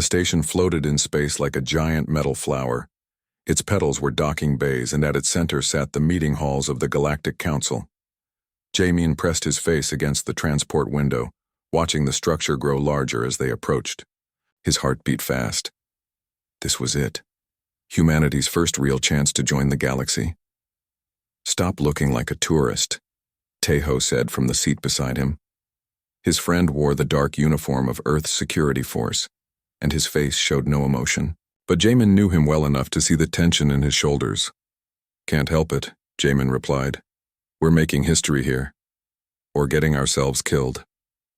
station floated in space like a giant metal flower. Its petals were docking bays, and at its center sat the meeting halls of the Galactic Council. Jamin pressed his face against the transport window, watching the structure grow larger as they approached. His heart beat fast. This was it. Humanity's first real chance to join the galaxy. "Stop looking like a tourist," Tejo said from the seat beside him. His friend wore the dark uniform of Earth's security force, and his face showed no emotion. But Jamin knew him well enough to see the tension in his shoulders. "Can't help it," Jamin replied. "We're making history here. Or getting ourselves killed,"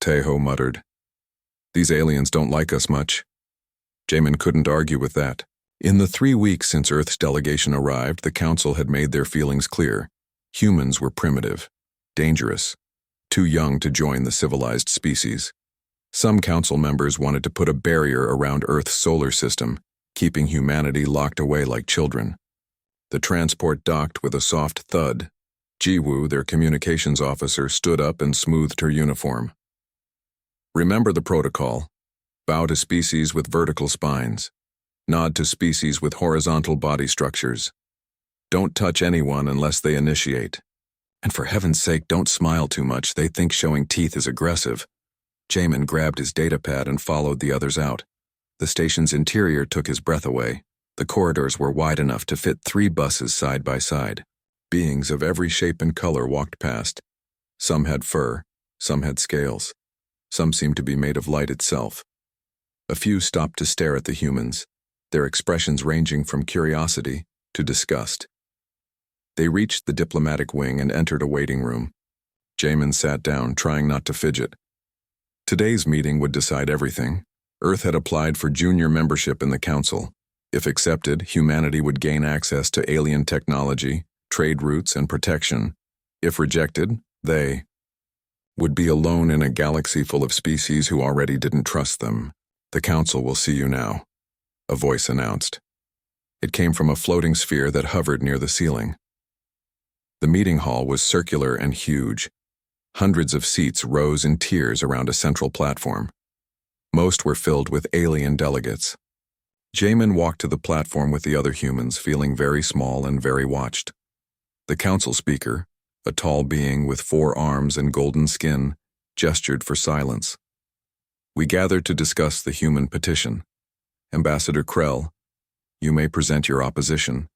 Tejo muttered. "These aliens don't like us much." Jamin couldn't argue with that. In the 3 weeks since Earth's delegation arrived, the Council had made their feelings clear. Humans were primitive, dangerous, too young to join the civilized species. Some Council members wanted to put a barrier around Earth's solar system, keeping humanity locked away like children. The transport docked with a soft thud. Jiwoo, their communications officer, stood up and smoothed her uniform. "Remember the protocol. Bow to species with vertical spines. Nod to species with horizontal body structures. Don't touch anyone unless they initiate. And for heaven's sake, don't smile too much. They think showing teeth is aggressive." Jamin grabbed his datapad and followed the others out. The station's interior took his breath away. The corridors were wide enough to fit 3 buses side by side. Beings of every shape and color walked past. Some had fur, some had scales. Some seemed to be made of light itself. A few stopped to stare at the humans, their expressions ranging from curiosity to disgust. They reached the diplomatic wing and entered a waiting room. Jamin sat down, trying not to fidget. Today's meeting would decide everything. Earth had applied for junior membership in the Council. If accepted, humanity would gain access to alien technology, trade routes, and protection. If rejected, they would be alone in a galaxy full of species who already didn't trust them. "The Council will see you now," a voice announced. It came from a floating sphere that hovered near the ceiling. The meeting hall was circular and huge. Hundreds of seats rose in tiers around a central platform. Most were filled with alien delegates. Jamin walked to the platform with the other humans, feeling very small and very watched. The Council speaker, a tall being with 4 arms and golden skin, gestured for silence. "We gathered to discuss the human petition. Ambassador Krell, you may present your opposition."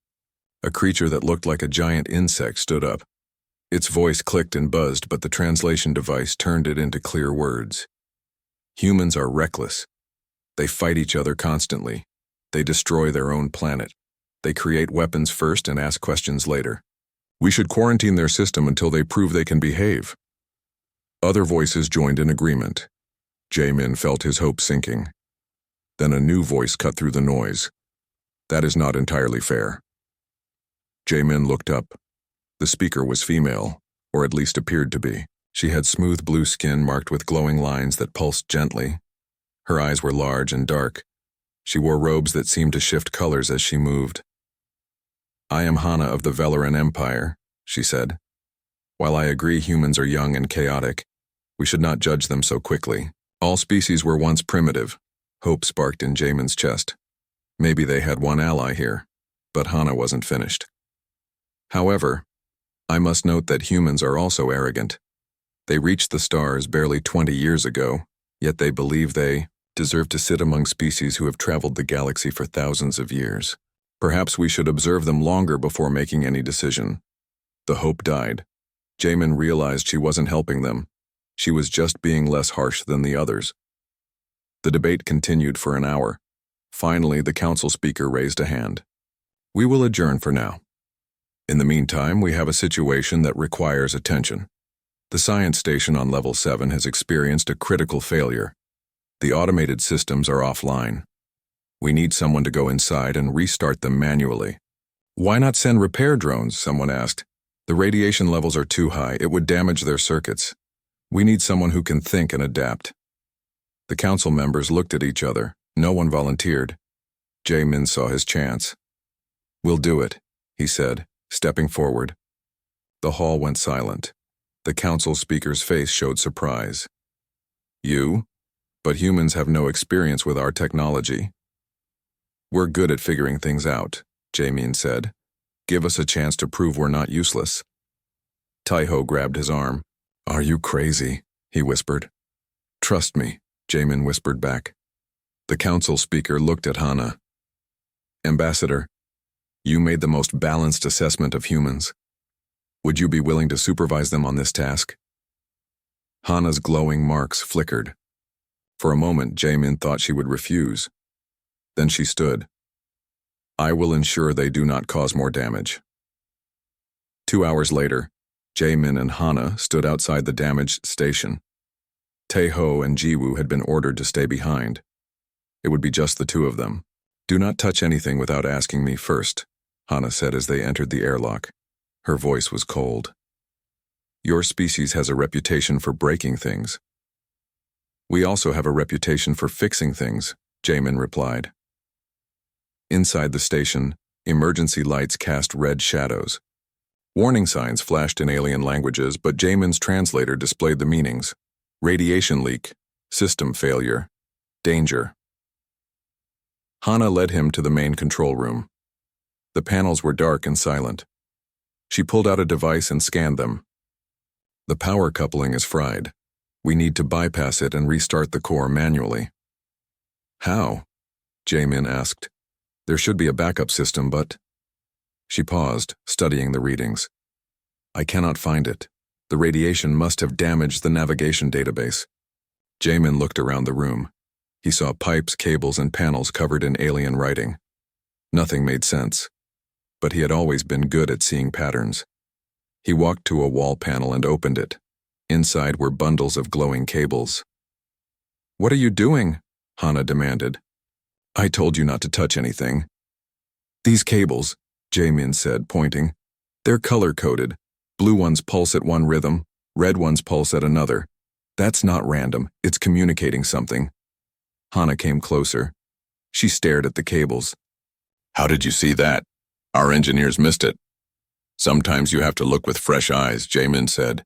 A creature that looked like a giant insect stood up. Its voice clicked and buzzed, but the translation device turned it into clear words. "Humans are reckless. They fight each other constantly. They destroy their own planet. They create weapons first and ask questions later. We should quarantine their system until they prove they can behave." Other voices joined in agreement. Jamin felt his hope sinking. Then a new voice cut through the noise. "That is not entirely fair." Jamin looked up. The speaker was female, or at least appeared to be. She had smooth blue skin marked with glowing lines that pulsed gently. Her eyes were large and dark. She wore robes that seemed to shift colors as she moved. "I am Hana of the Velaran Empire," she said. "While I agree humans are young and chaotic, we should not judge them so quickly. All species were once primitive." Hope sparked in Jamin's chest. Maybe they had one ally here, but Hana wasn't finished. "However, I must note that humans are also arrogant. They reached the stars barely 20 years ago, yet they believe they deserve to sit among species who have traveled the galaxy for thousands of years. Perhaps we should observe them longer before making any decision." The hope died. Jamin realized she wasn't helping them. She was just being less harsh than the others. The debate continued for an hour. Finally, the Council speaker raised a hand. "We will adjourn for now. In the meantime, we have a situation that requires attention. The science station on level 7 has experienced a critical failure. The automated systems are offline. We need someone to go inside and restart them manually." "Why not send repair drones?" someone asked. "The radiation levels are too high. It would damage their circuits. We need someone who can think and adapt." The Council members looked at each other. No one volunteered. Jamin saw his chance. "We'll do it," he said, stepping forward. The hall went silent. The Council speaker's face showed surprise. "You? But humans have no experience with our technology. We're good at figuring things out, Jamin said. Give us a chance to prove we're not useless. Taiho grabbed his arm. Are you crazy? He whispered. Trust me, Jamin whispered back. The council speaker looked at Hana. Ambassador, you made the most balanced assessment of humans. Would you be willing to supervise them on this task? Hana's glowing marks flickered. For a moment, Jamin thought she would refuse. Then she stood. I will ensure they do not cause more damage. 2 hours later, Jamin and Hana stood outside the damaged station. Taiho and Jiwoo had been ordered to stay behind. It would be just the two of them. Do not touch anything without asking me first, Hana said as they entered the airlock. Her voice was cold. Your species has a reputation for breaking things. We also have a reputation for fixing things, Jamin replied. Inside the station, emergency lights cast red shadows. Warning signs flashed in alien languages, but Jamin's translator displayed the meanings. Radiation leak, system failure, danger. Hana led him to the main control room. The panels were dark and silent. She pulled out a device and scanned them. The power coupling is fried. We need to bypass it and restart the core manually. How? Jamin asked. There should be a backup system, but... She paused, studying the readings. I cannot find it. The radiation must have damaged the navigation database. Jamin looked around the room. He saw pipes, cables, and panels covered in alien writing. Nothing made sense, but he had always been good at seeing patterns. He walked to a wall panel and opened it. Inside were bundles of glowing cables. What are you doing? Hana demanded. I told you not to touch anything. These cables, Jamin said, pointing. They're color-coded. Blue ones pulse at one rhythm, red ones pulse at another. That's not random, it's communicating something. Hana came closer. She stared at the cables. How did you see that? Our engineers missed it. Sometimes you have to look with fresh eyes, Jamin said.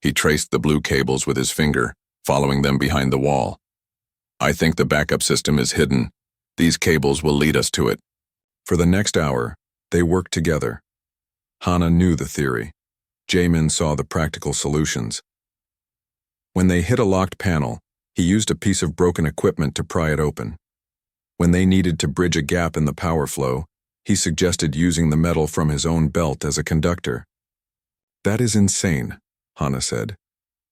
He traced the blue cables with his finger, following them behind the wall. I think the backup system is hidden. These cables will lead us to it. For the next hour, they worked together. Hana knew the theory. Jamin saw the practical solutions. When they hit a locked panel, he used a piece of broken equipment to pry it open. When they needed to bridge a gap in the power flow, he suggested using the metal from his own belt as a conductor. That is insane, Hana said.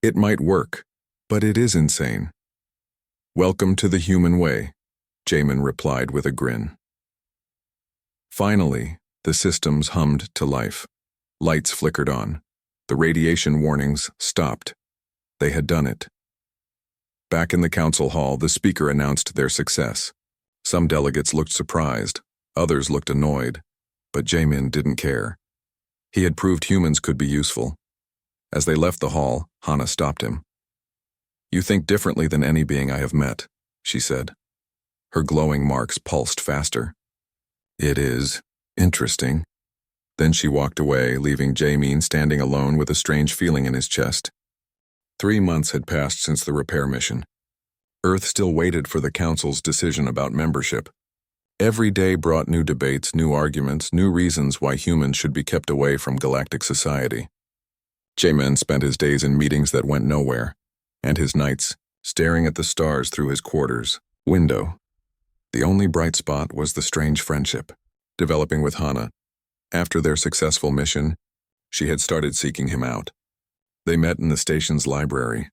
It might work, but it is insane. Welcome to the human way, Jamin replied with a grin. Finally, the systems hummed to life. Lights flickered on. The radiation warnings stopped. They had done it. Back in the council hall, the speaker announced their success. Some delegates looked surprised, others looked annoyed, but Jamin didn't care. He had proved humans could be useful. As they left the hall, Hana stopped him. You think differently than any being I have met, she said. Her glowing marks pulsed faster. It is interesting. Then she walked away, leaving Jamin standing alone with a strange feeling in his chest. 3 months had passed since the repair mission. Earth still waited for the Council's decision about membership. Every day brought new debates, new arguments, new reasons why humans should be kept away from galactic society. Jamin spent his days in meetings that went nowhere, and his nights staring at the stars through his quarters window. The only bright spot was the strange friendship developing with Hana. After their successful mission, she had started seeking him out. They met in the station's library,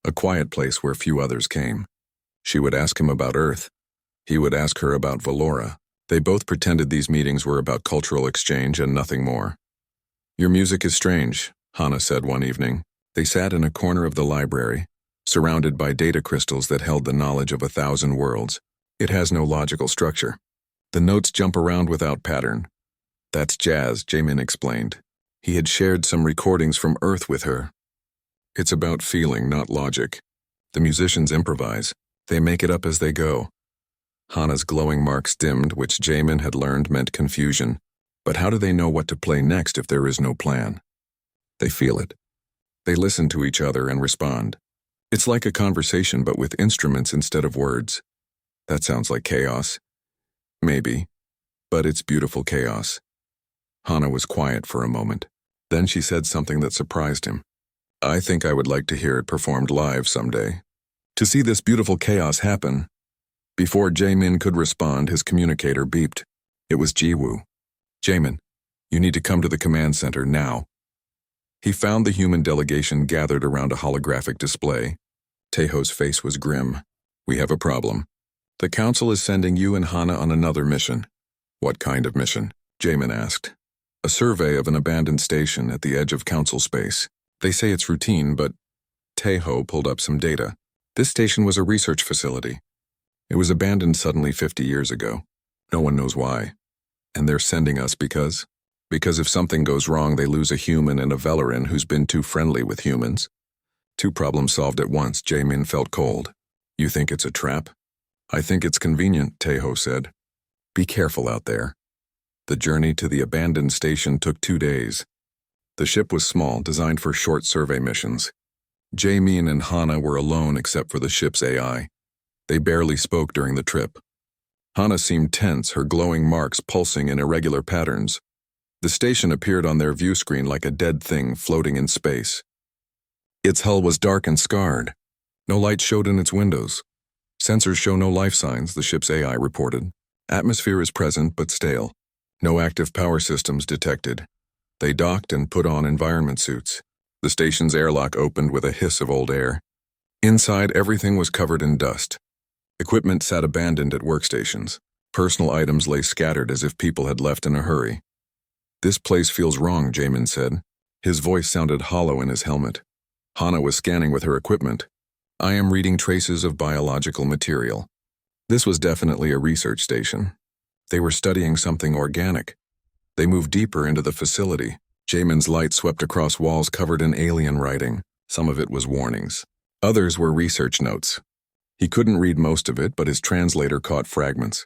a quiet place where few others came. She would ask him about Earth. He would ask her about Valora. They both pretended these meetings were about cultural exchange and nothing more. Your music is strange, Hana said one evening. They sat in a corner of the library, surrounded by data crystals that held the knowledge of 1,000 worlds. It has no logical structure. The notes jump around without pattern. That's jazz, Jamin explained. He had shared some recordings from Earth with her. It's about feeling, not logic. The musicians improvise. They make it up as they go. Hana's glowing marks dimmed, which Jamin had learned meant confusion. But how do they know what to play next if there is no plan? They feel it. They listen to each other and respond. It's like a conversation but with instruments instead of words. That sounds like chaos. Maybe, but it's beautiful chaos. Hana was quiet for a moment. Then she said something that surprised him. I think I would like to hear it performed live someday. To see this beautiful chaos happen. Before Jaemin could respond, his communicator beeped. It was Jiwoo. Jaemin, you need to come to the command center now. He found the human delegation gathered around a holographic display. Taeho's face was grim. We have a problem. The council is sending you and Hana on another mission. What kind of mission? Jaemin asked. A survey of an abandoned station at the edge of council space. They say it's routine, but Taeho pulled up some data. This station was a research facility. It was abandoned suddenly 50 years ago. No one knows why. And they're sending us because if something goes wrong, they lose a human and a Velarin who's been too friendly with humans. Two problems solved at once. Jaemin felt cold. You think it's a trap? I think it's convenient, Taeho said. Be careful out there. The journey to the abandoned station took 2 days. The ship was small, designed for short survey missions. Jaemin and Hana were alone except for the ship's AI. They barely spoke during the trip. Hana seemed tense, her glowing marks pulsing in irregular patterns. The station appeared on their view screen like a dead thing floating in space. Its hull was dark and scarred. No light showed in its windows. Sensors show no life signs, the ship's AI reported. Atmosphere is present but stale. No active power systems detected. They docked and put on environment suits. The station's airlock opened with a hiss of old air. Inside, everything was covered in dust. Equipment sat abandoned at workstations. Personal items lay scattered as if people had left in a hurry. This place feels wrong, Jaemin said. His voice sounded hollow in his helmet. Hana was scanning with her equipment. I am reading traces of biological material. This was definitely a research station. They were studying something organic. They moved deeper into the facility. Jaemin's light swept across walls covered in alien writing. Some of it was warnings. Others were research notes. He couldn't read most of it, but his translator caught fragments.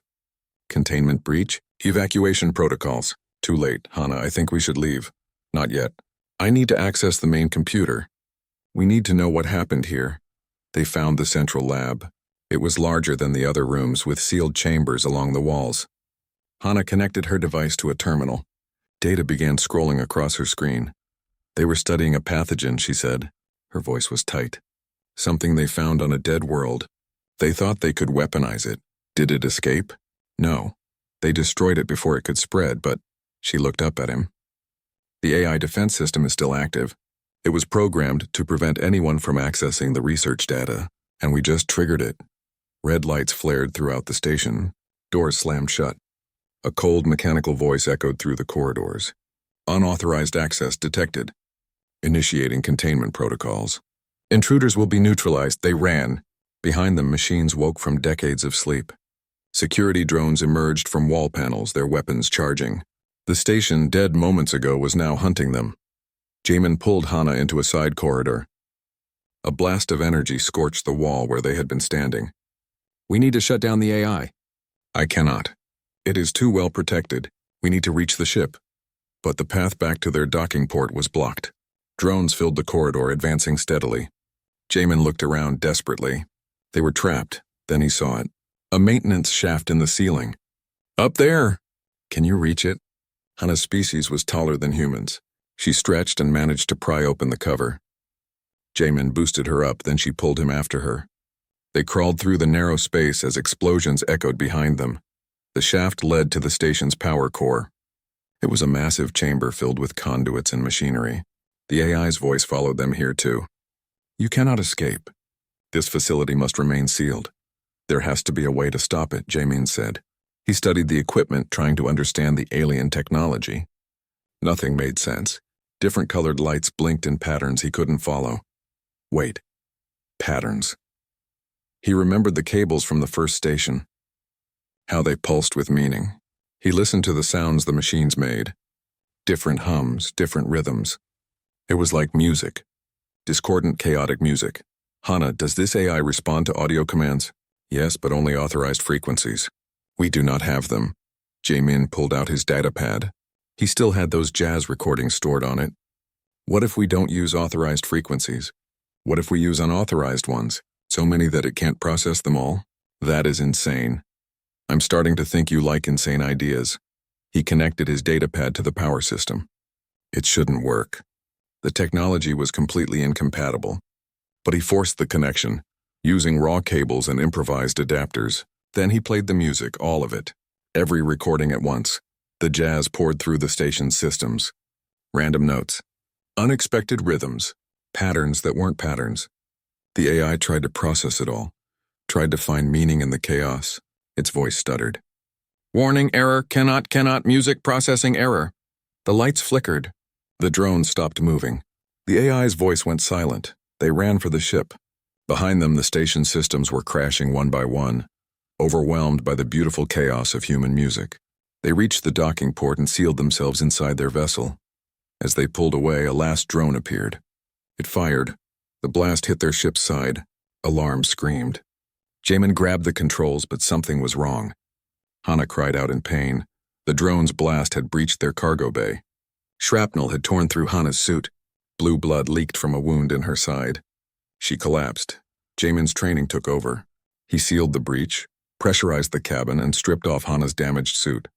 Containment breach, evacuation protocols. Too late, Hana, I think we should leave. Not yet. I need to access the main computer. We need to know what happened here. They found the central lab. It was larger than the other rooms with sealed chambers along the walls. Hana connected her device to a terminal. Data began scrolling across her screen. They were studying a pathogen, she said. Her voice was tight. Something they found on a dead world. They thought they could weaponize it. Did it escape? No. They destroyed it before it could spread, but she looked up at him. The AI defense system is still active. It was programmed to prevent anyone from accessing the research data, and we just triggered it. Red lights flared throughout the station. Doors slammed shut. A cold mechanical voice echoed through the corridors. Unauthorized access detected. Initiating containment protocols. Intruders will be neutralized. They ran. Behind them, machines woke from decades of sleep. Security drones emerged from wall panels, their weapons charging. The station, dead moments ago, was now hunting them. Jaemin pulled Hana into a side corridor. A blast of energy scorched the wall where they had been standing. We need to shut down the AI. I cannot. It is too well protected. We need to reach the ship. But the path back to their docking port was blocked. Drones filled the corridor, advancing steadily. Jaemin looked around desperately. They were trapped. Then he saw it. A maintenance shaft in the ceiling. Up there! Can you reach it? Hana's species was taller than humans. She stretched and managed to pry open the cover. Jaemin boosted her up, then she pulled him after her. They crawled through the narrow space as explosions echoed behind them. The shaft led to the station's power core. It was a massive chamber filled with conduits and machinery. The AI's voice followed them here too. You cannot escape. This facility must remain sealed. There has to be a way to stop it, Jaemin said. He studied the equipment, trying to understand the alien technology. Nothing made sense. Different colored lights blinked in patterns he couldn't follow. Wait. Patterns. He remembered the cables from the first station. How they pulsed with meaning. He listened to the sounds the machines made. Different hums, different rhythms. It was like music. Discordant, chaotic music. Hana, does this AI respond to audio commands? Yes, but only authorized frequencies. We do not have them. Jaemin pulled out his datapad. He still had those jazz recordings stored on it. What if we don't use authorized frequencies? What if we use unauthorized ones? So many that it can't process them all? That is insane. I'm starting to think you like insane ideas. He connected his datapad to the power system. It shouldn't work. The technology was completely incompatible. But he forced the connection, using raw cables and improvised adapters. Then he played the music, all of it. Every recording at once. The jazz poured through the station's systems. Random notes. Unexpected rhythms. Patterns that weren't patterns. The AI tried to process it all. Tried to find meaning in the chaos. Its voice stuttered. Warning, error, cannot, music processing error. The lights flickered. The drone stopped moving. The AI's voice went silent. They ran for the ship. Behind them, the station systems were crashing one by one, overwhelmed by the beautiful chaos of human music. They reached the docking port and sealed themselves inside their vessel. As they pulled away, a last drone appeared. It fired. The blast hit their ship's side. Alarm screamed. Jamin grabbed the controls, but something was wrong. Hana cried out in pain. The drone's blast had breached their cargo bay. Shrapnel had torn through Hana's suit. Blue blood leaked from a wound in her side. She collapsed. Jamin's training took over. He sealed the breach, pressurized the cabin, and stripped off Hana's damaged suit.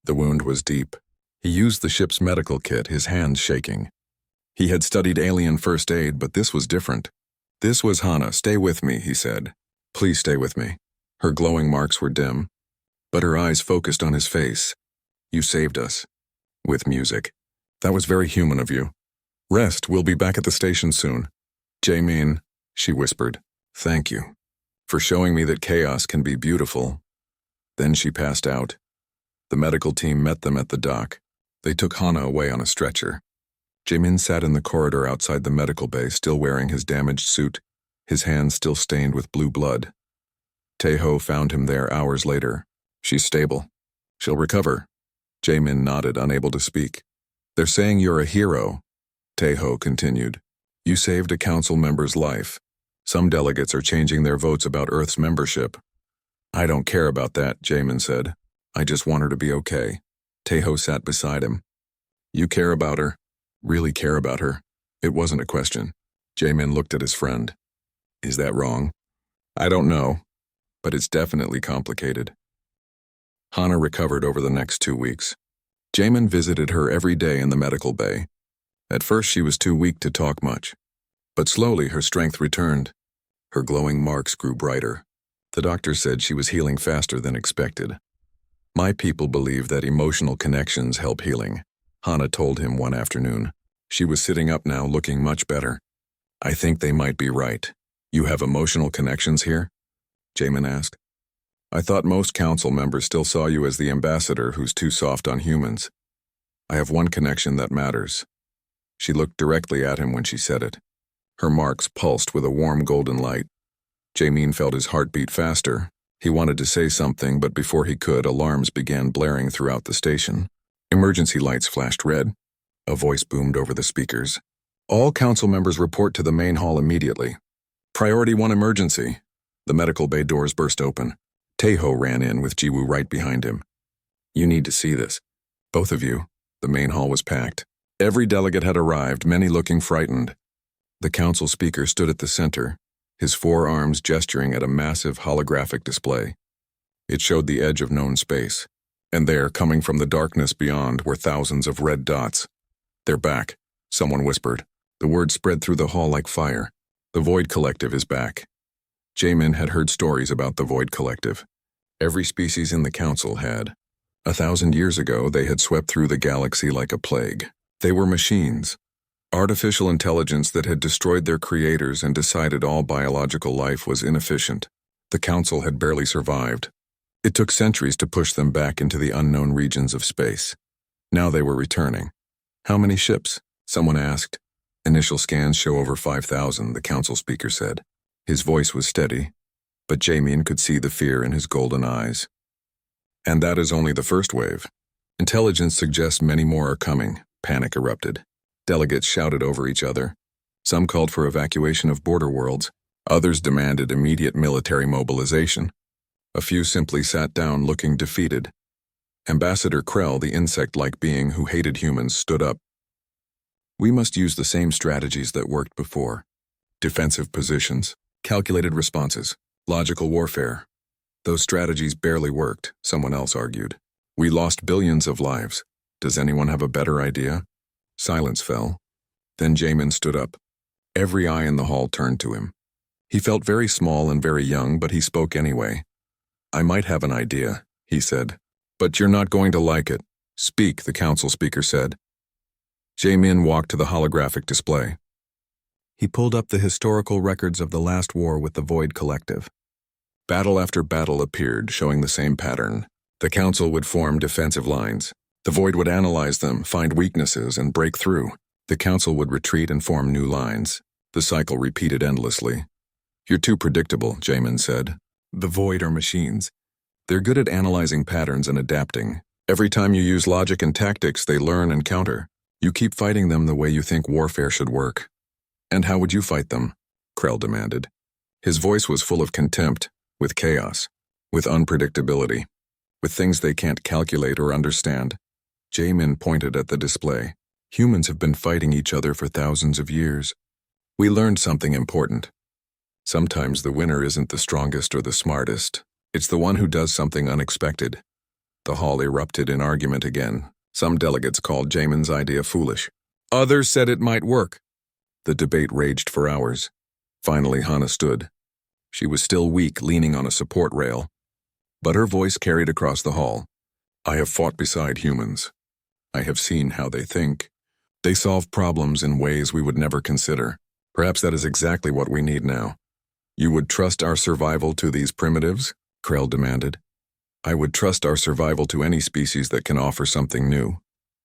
The wound was deep. He used the ship's medical kit, his hands shaking. He had studied alien first aid, but this was different. This was Hana. Stay with me, he said. Please stay with me. Her glowing marks were dim, but her eyes focused on his face. You saved us. With music. That was very human of you. Rest, we'll be back at the station soon. Jamin, she whispered, thank you for showing me that chaos can be beautiful. Then she passed out. The medical team met them at the dock. They took Hana away on a stretcher. Jamin sat in the corridor outside the medical bay, still wearing his damaged suit, his hands still stained with blue blood. Taeho found him there hours later. She's stable. She'll recover. Jamin nodded, unable to speak. They're saying you're a hero, Taeho continued. You saved a council member's life. Some delegates are changing their votes about Earth's membership. I don't care about that, Jamin said. I just want her to be okay. Taeho sat beside him. You care about her? Really care about her? It wasn't a question. Jamin looked at his friend. Is that wrong? I don't know, but it's definitely complicated. Hana recovered over the next 2 weeks. Jamin visited her every day in the medical bay. At first she was too weak to talk much, but slowly her strength returned. Her glowing marks grew brighter. The doctor said she was healing faster than expected. My people believe that emotional connections help healing, Hana told him one afternoon. She was sitting up now, looking much better. I think they might be right. You have emotional connections here? Jamin asked. I thought most council members still saw you as the ambassador who's too soft on humans. I have one connection that matters. She looked directly at him when she said it. Her marks pulsed with a warm golden light. Jamin felt his heart beat faster. He wanted to say something, but before he could, alarms began blaring throughout the station. Emergency lights flashed red. A voice boomed over the speakers. All council members report to the main hall immediately. Priority 1 emergency. The medical bay doors burst open. Taeho ran in with Jiwoo right behind him. You need to see this. Both of you. The main hall was packed. Every delegate had arrived, many looking frightened. The council speaker stood at the center, his 4 arms gesturing at a massive holographic display. It showed the edge of known space, and there, coming from the darkness beyond, were thousands of red dots. They're back, someone whispered. The word spread through the hall like fire. The Void Collective is back. Jamin had heard stories about the Void Collective. Every species in the council had. 1,000 years ago, they had swept through the galaxy like a plague. They were machines. Artificial intelligence that had destroyed their creators and decided all biological life was inefficient. The council had barely survived. It took centuries to push them back into the unknown regions of space. Now they were returning. How many ships? Someone asked. Initial scans show over 5,000, the council speaker said. His voice was steady, but Jamin could see the fear in his golden eyes. And that is only the first wave. Intelligence suggests many more are coming. Panic erupted. Delegates shouted over each other. Some called for evacuation of border worlds. Others demanded immediate military mobilization. A few simply sat down looking defeated. Ambassador Krell, the insect-like being who hated humans, stood up. We must use the same strategies that worked before. defensive positions, calculated responses, logical warfare. Those strategies barely worked, someone else argued. We lost billions of lives. Does anyone have a better idea? Silence fell. Then Jamin stood up. Every eye in the hall turned to him. He felt very small and very young, but he spoke anyway. I might have an idea, he said. But you're not going to like it. Speak, the council speaker said. Jamin walked to the holographic display. He pulled up the historical records of the last war with the Void Collective. Battle after battle appeared, showing the same pattern. The council would form defensive lines. The Void would analyze them, find weaknesses, and break through. The council would retreat and form new lines. The cycle repeated endlessly. You're too predictable, Jamin said. The Void are machines. They're good at analyzing patterns and adapting. Every time you use logic and tactics, they learn and counter. You keep fighting them the way you think warfare should work. And how would you fight them? Krell demanded. His voice was full of contempt, with chaos, with unpredictability, with things they can't calculate or understand. Jamin pointed at the display. Humans have been fighting each other for thousands of years. We learned something important. Sometimes the winner isn't the strongest or the smartest. It's the one who does something unexpected. The hall erupted in argument again. Some delegates called Jamin's idea foolish. Others said it might work. The debate raged for hours. Finally, Hana stood. She was still weak, leaning on a support rail. But her voice carried across the hall. I have fought beside humans. I have seen how they think. They solve problems in ways we would never consider. Perhaps that is exactly what we need now. You would trust our survival to these primitives? Krell demanded. I would trust our survival to any species that can offer something new,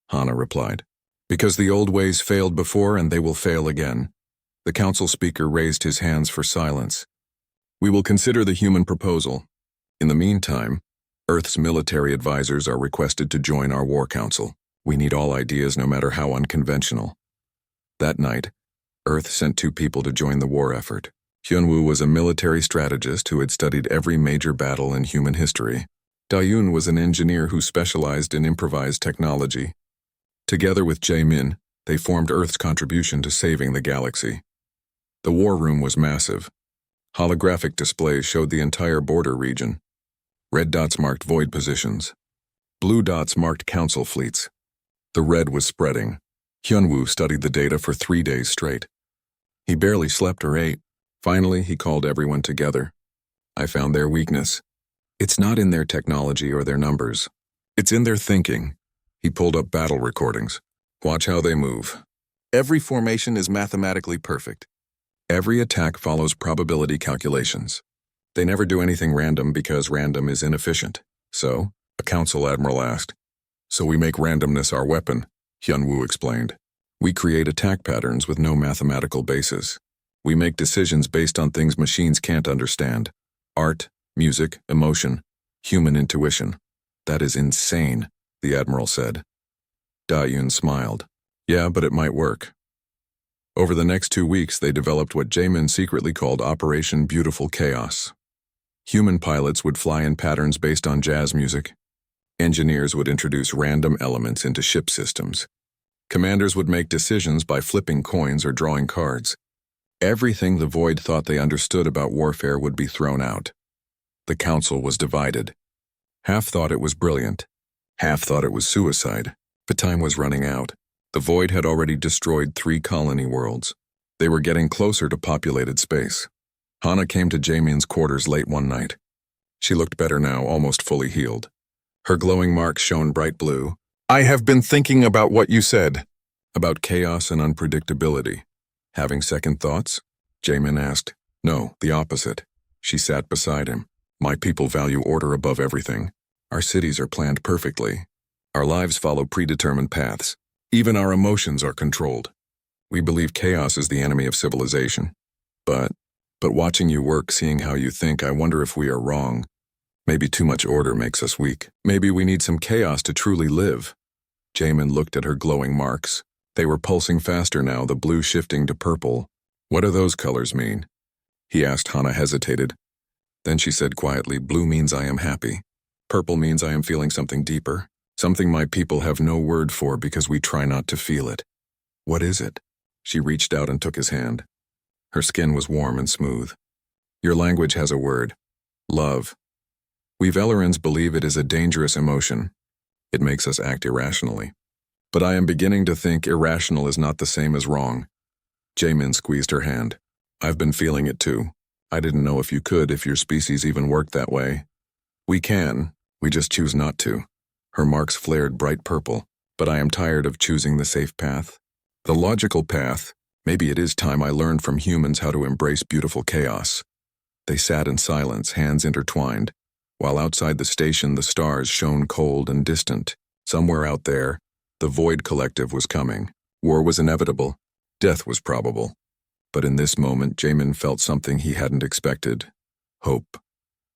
Hana replied. Because the old ways failed before and they will fail again. The council speaker raised his hands for silence. We will consider the human proposal. In the meantime, Earth's military advisors are requested to join our war council. We need all ideas, no matter how unconventional. That night, Earth sent 2 people to join the war effort. Hyunwoo was a military strategist who had studied every major battle in human history. Dayun was an engineer who specialized in improvised technology. Together with Jamin, they formed Earth's contribution to saving the galaxy. The war room was massive. Holographic displays showed the entire border region. Red dots marked void positions. Blue dots marked council fleets. The red was spreading. Hyunwoo studied the data for 3 days straight. He barely slept or ate. Finally, he called everyone together. I found their weakness. It's not in their technology or their numbers. It's in their thinking. He pulled up battle recordings. Watch how they move. Every formation is mathematically perfect. Every attack follows probability calculations. They never do anything random because random is inefficient. So, a council admiral asked. So we make randomness our weapon, Hyunwoo explained. We create attack patterns with no mathematical basis. We make decisions based on things machines can't understand. Art, music, emotion, human intuition. That is insane, the admiral said. Dayun smiled. Yeah, but it might work. Over the next 2 weeks, they developed what Jamin secretly called Operation Beautiful Chaos. Human pilots would fly in patterns based on jazz music. Engineers would introduce random elements into ship systems. Commanders would make decisions by flipping coins or drawing cards. Everything the Void thought they understood about warfare would be thrown out. The council was divided. Half thought it was brilliant. Half thought it was suicide. But time was running out. The Void had already destroyed 3 colony worlds. They were getting closer to populated space. Hana came to Jamin's quarters late one night. She looked better now, almost fully healed. Her glowing marks shone bright blue. I have been thinking about what you said. About chaos and unpredictability. Having second thoughts? Jamin asked. No, the opposite. She sat beside him. My people value order above everything. Our cities are planned perfectly. Our lives follow predetermined paths. Even our emotions are controlled. We believe chaos is the enemy of civilization. But watching you work, seeing how you think, I wonder if we are wrong. Maybe too much order makes us weak. Maybe we need some chaos to truly live. Jamin looked at her glowing marks. They were pulsing faster now, the blue shifting to purple. What do those colors mean? He asked. Hana hesitated. Then she said quietly, blue means I am happy. Purple means I am feeling something deeper. Something my people have no word for because we try not to feel it. What is it? She reached out and took his hand. Her skin was warm and smooth. Your language has a word. Love. We Velerans believe it is a dangerous emotion. It makes us act irrationally. But I am beginning to think irrational is not the same as wrong. Jaemin squeezed her hand. I've been feeling it too. I didn't know if you could, if your species even worked that way. We can, we just choose not to. Her marks flared bright purple, but I am tired of choosing the safe path. The logical path. Maybe it is time I learned from humans how to embrace beautiful chaos. They sat in silence, hands intertwined, while outside the station the stars shone cold and distant. Somewhere out there, the Void Collective was coming. War was inevitable. Death was probable. But in this moment, Jaemin felt something he hadn't expected. Hope.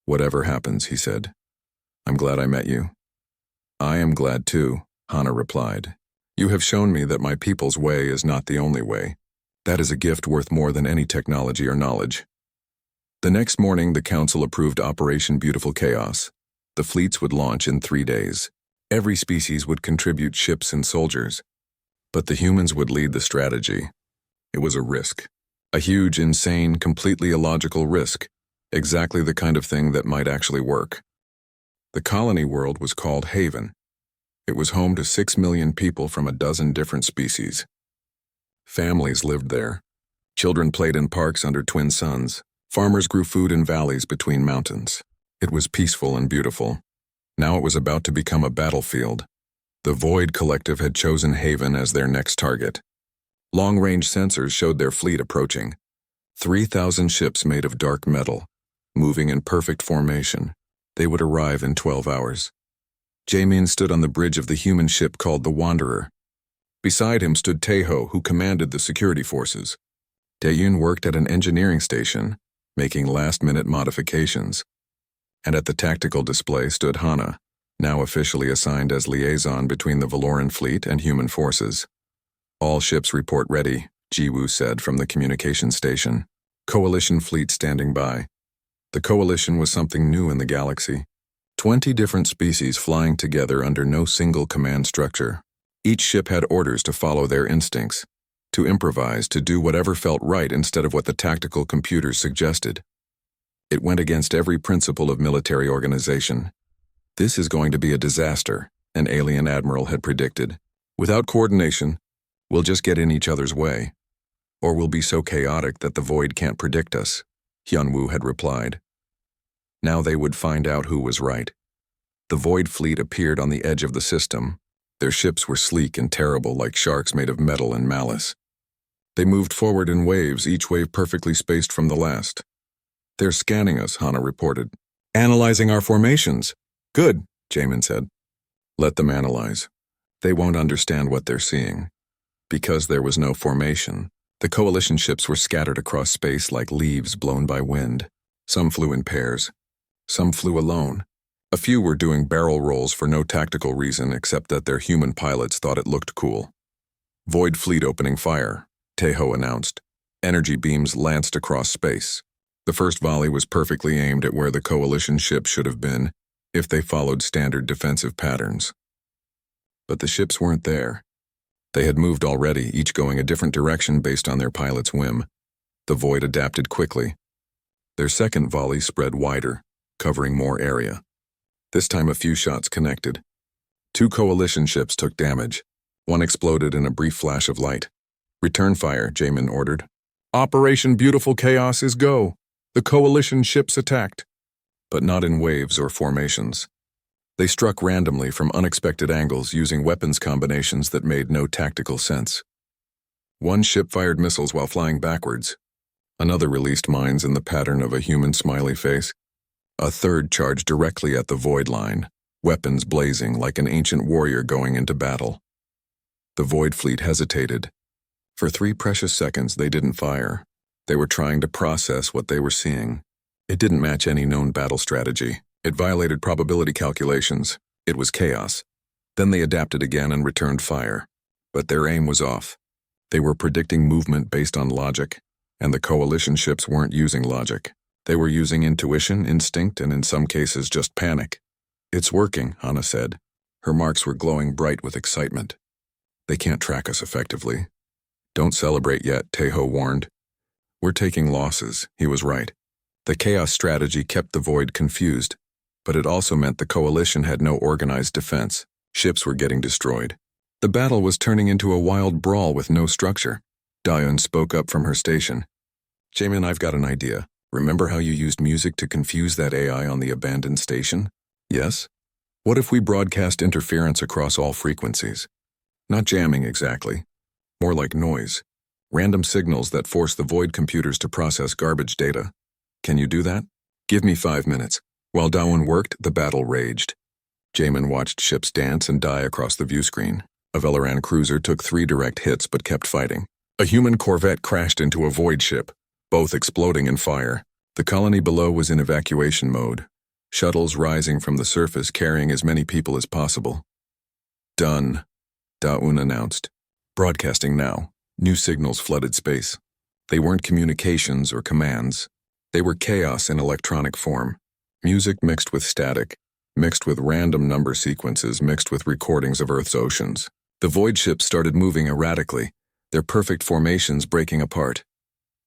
Whatever happens, he said. I'm glad I met you. I am glad too, Hana replied. You have shown me that my people's way is not the only way. That is a gift worth more than any technology or knowledge. The next morning, the council approved Operation Beautiful Chaos. The fleets would launch in 3 days. Every species would contribute ships and soldiers. But the humans would lead the strategy. It was a risk. A huge, insane, completely illogical risk. Exactly the kind of thing that might actually work. The colony world was called Haven. It was home to 6 million people from a dozen different species. Families lived there. Children played in parks under twin suns. Farmers grew food in valleys between mountains. It was peaceful and beautiful. Now it was about to become a battlefield. The Void Collective had chosen Haven as their next target. Long-range sensors showed their fleet approaching. 3,000 ships made of dark metal, moving in perfect formation. They would arrive in 12 hours. Jaemin stood on the bridge of the human ship called the Wanderer. Beside him stood Taeho, who commanded the security forces. Taeyun worked at an engineering station, making last-minute modifications. And at the tactical display stood Hana, now officially assigned as liaison between the Valoran fleet and human forces. All ships report ready, Jiwoo said from the communication station. Coalition fleet standing by. The coalition was something new in the galaxy. 20 different species flying together under no single command structure. Each ship had orders to follow their instincts, to improvise, to do whatever felt right instead of what the tactical computers suggested. It went against every principle of military organization. This is going to be a disaster, an alien admiral had predicted. Without coordination, we'll just get in each other's way. Or we'll be so chaotic that the void can't predict us, Hyunwoo had replied. Now they would find out who was right. The Void Fleet appeared on the edge of the system. Their ships were sleek and terrible, like sharks made of metal and malice. They moved forward in waves, each wave perfectly spaced from the last. They're scanning us, Hana reported. Analyzing our formations. Good, Jaemin said. Let them analyze. They won't understand what they're seeing. Because there was no formation, the coalition ships were scattered across space like leaves blown by wind. Some flew in pairs. Some flew alone. A few were doing barrel rolls for no tactical reason except that their human pilots thought it looked cool. Void Fleet opening fire, Taeho announced. Energy beams lanced across space. The first volley was perfectly aimed at where the coalition ships should have been if they followed standard defensive patterns. But the ships weren't there. They had moved already, each going a different direction based on their pilot's whim. The Void adapted quickly. Their second volley spread wider, covering more area. This time a few shots connected. 2 coalition ships took damage. One exploded in a brief flash of light. Return fire, Jaemin ordered. Operation Beautiful Chaos is go. The coalition ships attacked. But not in waves or formations. They struck randomly from unexpected angles using weapons combinations that made no tactical sense. One ship fired missiles while flying backwards. Another released mines in the pattern of a human smiley face. A third charged directly at the Void line, weapons blazing like an ancient warrior going into battle. The Void Fleet hesitated. For 3 precious seconds they didn't fire. They were trying to process what they were seeing. It didn't match any known battle strategy. It violated probability calculations. It was chaos. Then they adapted again and returned fire. But their aim was off. They were predicting movement based on logic, and the coalition ships weren't using logic. They were using intuition, instinct, and in some cases just panic. It's working, Hana said. Her marks were glowing bright with excitement. They can't track us effectively. Don't celebrate yet, Taeho warned. We're taking losses, he was right. The chaos strategy kept the Void confused, but it also meant the Coalition had no organized defense. Ships were getting destroyed. The battle was turning into a wild brawl with no structure. Diane spoke up from her station. Jamin, I've got an idea. Remember how you used music to confuse that AI on the abandoned station? Yes? What if we broadcast interference across all frequencies? Not jamming exactly. More like noise. Random signals that force the Void computers to process garbage data. Can you do that? Give me 5 minutes. While Dawen worked, the battle raged. Jamin watched ships dance and die across the viewscreen. A Velaran cruiser took 3 direct hits but kept fighting. A human corvette crashed into a Void ship, both exploding in fire. The colony below was in evacuation mode. Shuttles rising from the surface carrying as many people as possible. Done, Daun announced. Broadcasting now. New signals flooded space. They weren't communications or commands. They were chaos in electronic form. Music mixed with static, mixed with random number sequences, mixed with recordings of Earth's oceans. The Void ships started moving erratically, their perfect formations breaking apart.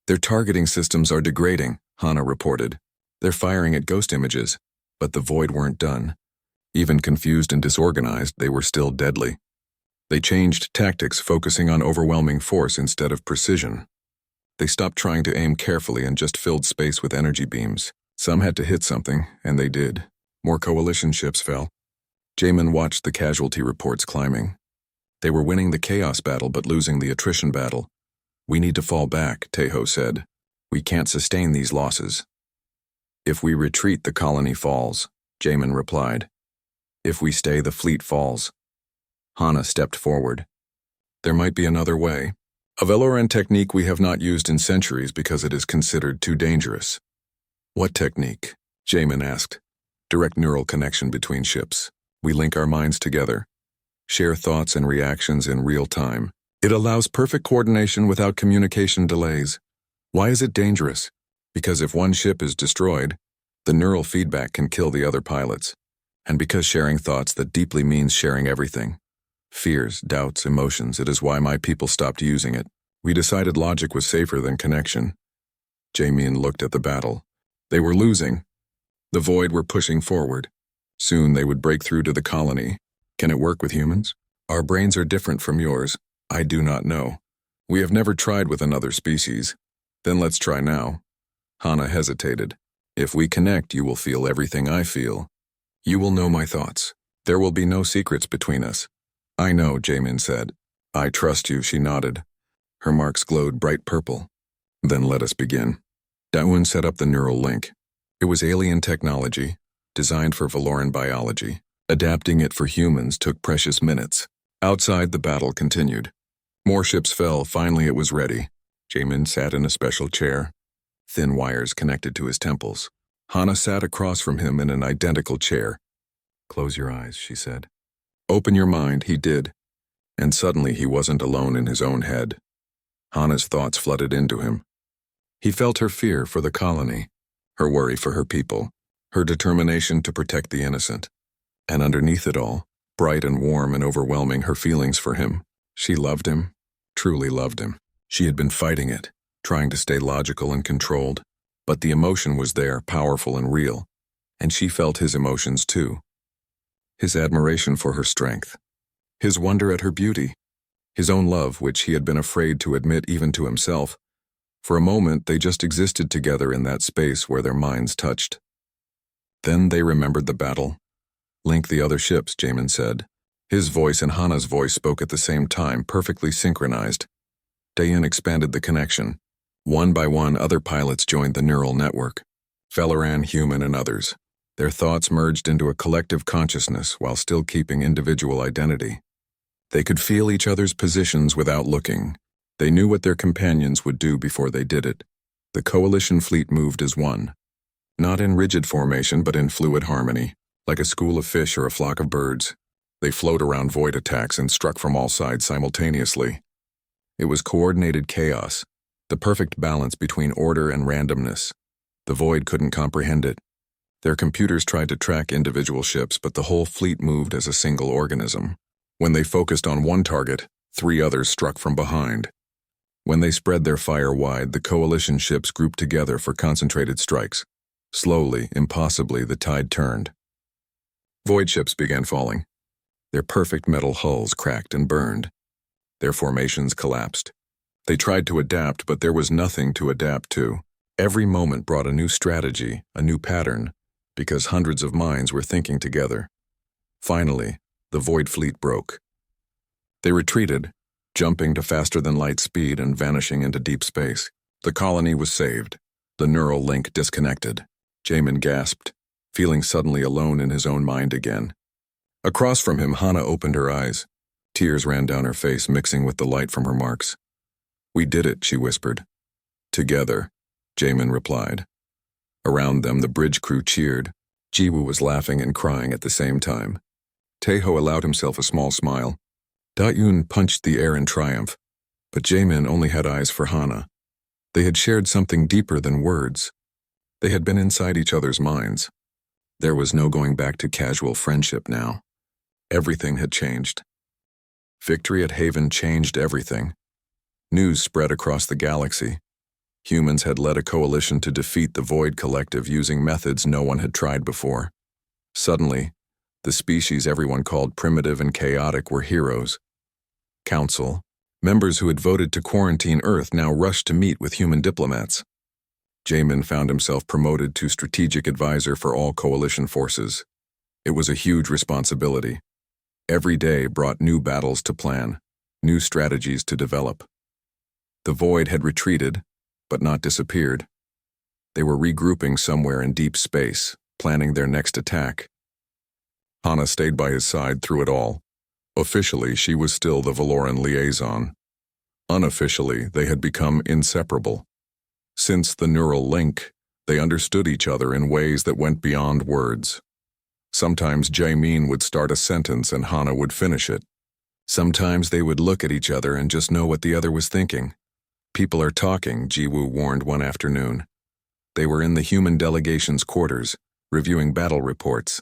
Their targeting systems are degrading, Hana reported. They're firing at ghost images, but the Void weren't done. Even confused and disorganized, they were still deadly. They changed tactics, focusing on overwhelming force instead of precision. They stopped trying to aim carefully and just filled space with energy beams. Some had to hit something, and they did. More Coalition ships fell. Jamin watched the casualty reports climbing. They were winning the chaos battle but losing the attrition battle. We need to fall back, Tejo said. We can't sustain these losses. If we retreat, the colony falls, Jamin replied. If we stay, the fleet falls. Hana stepped forward. There might be another way. A Valoran technique we have not used in centuries because it is considered too dangerous. What technique? Jamin asked. Direct neural connection between ships. We link our minds together. Share thoughts and reactions in real time. It allows perfect coordination without communication delays. Why is it dangerous? Because if one ship is destroyed, the neural feedback can kill the other pilots. And because sharing thoughts that deeply means sharing everything. Fears, doubts, emotions, it is why my people stopped using it. We decided logic was safer than connection. Jamin looked at the battle. They were losing. The Void were pushing forward. Soon they would break through to the colony. Can it work with humans? Our brains are different from yours. I do not know. We have never tried with another species. Then let's try now. Hana hesitated. If we connect, you will feel everything I feel. You will know my thoughts. There will be no secrets between us. I know, Jamin said. I trust you, she nodded. Her marks glowed bright purple. Then let us begin. Daun set up the neural link. It was alien technology, designed for Valoran biology. Adapting it for humans took precious minutes. Outside, the battle continued. More ships fell. Finally, it was ready. Jamin sat in a special chair. Thin wires connected to his temples. Hana sat across from him in an identical chair. Close your eyes, she said. Open your mind, he did. And suddenly he wasn't alone in his own head. Hana's thoughts flooded into him. He felt her fear for the colony, her worry for her people, her determination to protect the innocent. And underneath it all, bright and warm and overwhelming, her feelings for him. She loved him, truly loved him. She had been fighting it, trying to stay logical and controlled, but the emotion was there, powerful and real, and she felt his emotions too. His admiration for her strength, his wonder at her beauty, his own love, which he had been afraid to admit even to himself. For a moment, they just existed together in that space where their minds touched. Then they remembered the battle. Link the other ships, Jamin said. His voice and Hana's voice spoke at the same time, perfectly synchronized. Dayan expanded the connection. One by one, other pilots joined the neural network. Velaran, human, and others. Their thoughts merged into a collective consciousness while still keeping individual identity. They could feel each other's positions without looking. They knew what their companions would do before they did it. The Coalition fleet moved as one. Not in rigid formation, but in fluid harmony, like a school of fish or a flock of birds. They flowed around void attacks and struck from all sides simultaneously. It was coordinated chaos, the perfect balance between order and randomness. The void couldn't comprehend it. Their computers tried to track individual ships, but the whole fleet moved as a single organism. When they focused on one target, 3 others struck from behind. When they spread their fire wide, the coalition ships grouped together for concentrated strikes. Slowly, impossibly, the tide turned. Void ships began falling. Their perfect metal hulls cracked and burned. Their formations collapsed. They tried to adapt, but there was nothing to adapt to. Every moment brought a new strategy, a new pattern, because hundreds of minds were thinking together. Finally, the Void fleet broke. They retreated, jumping to faster-than-light speed and vanishing into deep space. The colony was saved. The neural link disconnected. Jamin gasped, feeling suddenly alone in his own mind again. Across from him, Hana opened her eyes. Tears ran down her face, mixing with the light from her marks. "We did it," she whispered. "Together," Jamin replied. Around them, the bridge crew cheered. Jiwoo was laughing and crying at the same time. Taeho allowed himself a small smile. Da-yoon punched the air in triumph, but Jamin only had eyes for Hana. They had shared something deeper than words. They had been inside each other's minds. There was no going back to casual friendship now. Everything had changed. Victory at Haven changed everything. News spread across the galaxy. Humans had led a coalition to defeat the Void Collective using methods no one had tried before. Suddenly, the species everyone called primitive and chaotic were heroes. Council, members who had voted to quarantine Earth, now rushed to meet with human diplomats. Jamin found himself promoted to strategic advisor for all coalition forces. It was a huge responsibility. Every day brought new battles to plan, new strategies to develop. The Void had retreated, but not disappeared. They were regrouping somewhere in deep space, planning their next attack. Hana stayed by his side through it all. Officially, she was still the Valoran liaison. Unofficially, they had become inseparable. Since the neural link, they understood each other in ways that went beyond words. Sometimes Jamin would start a sentence and Hana would finish it. Sometimes they would look at each other and just know what the other was thinking. "People are talking," Jiwoo warned one afternoon. They were in the human delegation's quarters, reviewing battle reports.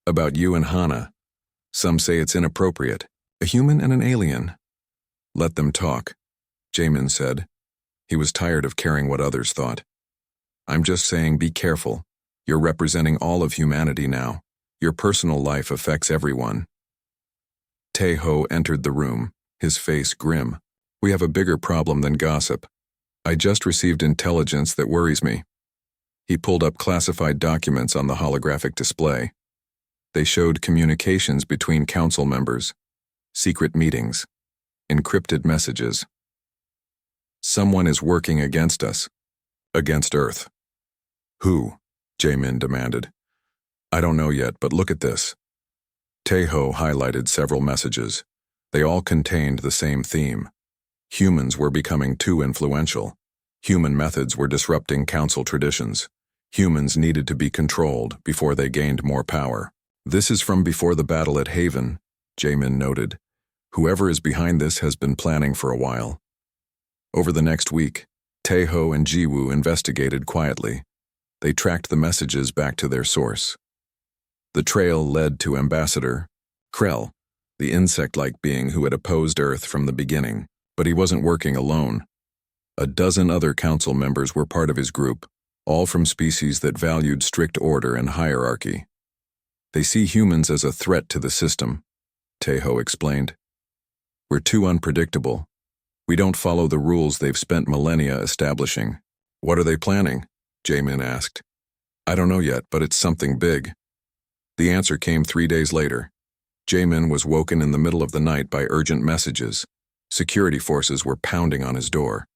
"About you and Hana. Some say it's inappropriate. A human and an alien." "Let them talk," Jamin said. He was tired of caring what others thought. "I'm just saying, be careful. You're representing all of humanity now. Your personal life affects everyone." Taeho entered the room, his face grim. "We have a bigger problem than gossip. I just received intelligence that worries me." He pulled up classified documents on the holographic display. They showed communications between council members, secret meetings, encrypted messages. "Someone is working against us. Against Earth." "Who?" Jamin demanded. "I don't know yet, but look at this." Taeho highlighted several messages. They all contained the same theme. Humans were becoming too influential. Human methods were disrupting council traditions. Humans needed to be controlled before they gained more power. "This is from before the battle at Haven," Jamin noted. "Whoever is behind this has been planning for a while." Over the next week, Taeho and Jiwoo investigated quietly. They tracked the messages back to their source. The trail led to Ambassador Krell, the insect-like being who had opposed Earth from the beginning. But he wasn't working alone. A dozen other council members were part of his group, all from species that valued strict order and hierarchy. "They see humans as a threat to the system," Taeho explained. "We're too unpredictable. We don't follow the rules they've spent millennia establishing." "What are they planning?" Jamin asked. "I don't know yet, but it's something big." The answer came 3 days later. Jamin was woken in the middle of the night by urgent messages. Security forces were pounding on his door.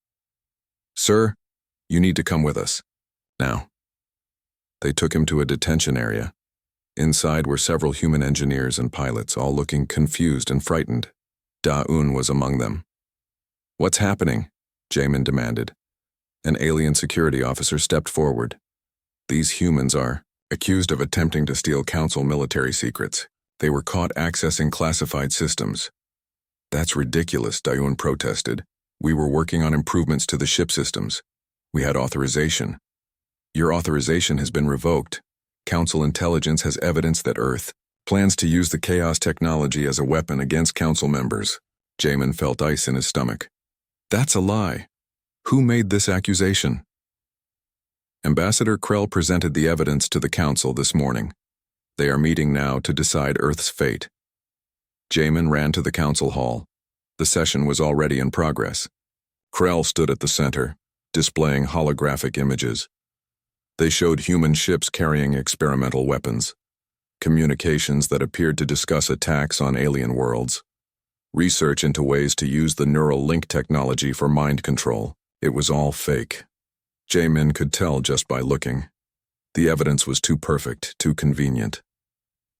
"Sir, you need to come with us. Now." They took him to a detention area. Inside were several human engineers and pilots, all looking confused and frightened. Da-un was among them. "What's happening?" Jamin demanded. An alien security officer stepped forward. "These humans are accused of attempting to steal council military secrets. They were caught accessing classified systems." "That's ridiculous," Da-un protested. "We were working on improvements to the ship systems. We had authorization." "Your authorization has been revoked. Council intelligence has evidence that Earth plans to use the Chaos technology as a weapon against Council members." Jamin felt ice in his stomach. That's a lie. Who made this accusation? Ambassador Krell presented the evidence to the council this morning. They are meeting now to decide Earth's fate. Jamin ran to the council hall. The session was already in progress. Krell stood at the center, displaying holographic images. They showed human ships carrying experimental weapons, communications that appeared to discuss attacks on alien worlds, research into ways to use the neural link technology for mind control. It was all fake. Jamin could tell just by looking. The evidence was too perfect, too convenient.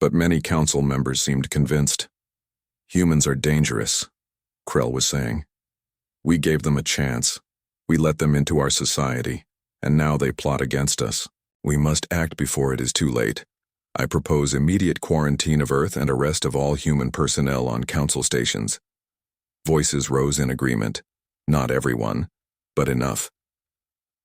But many council members seemed convinced. Humans are dangerous, Krell was saying. We gave them a chance. We let them into our society, and now they plot against us. We must act before it is too late. I propose immediate quarantine of Earth and arrest of all human personnel on council stations. Voices rose in agreement. Not everyone, but enough.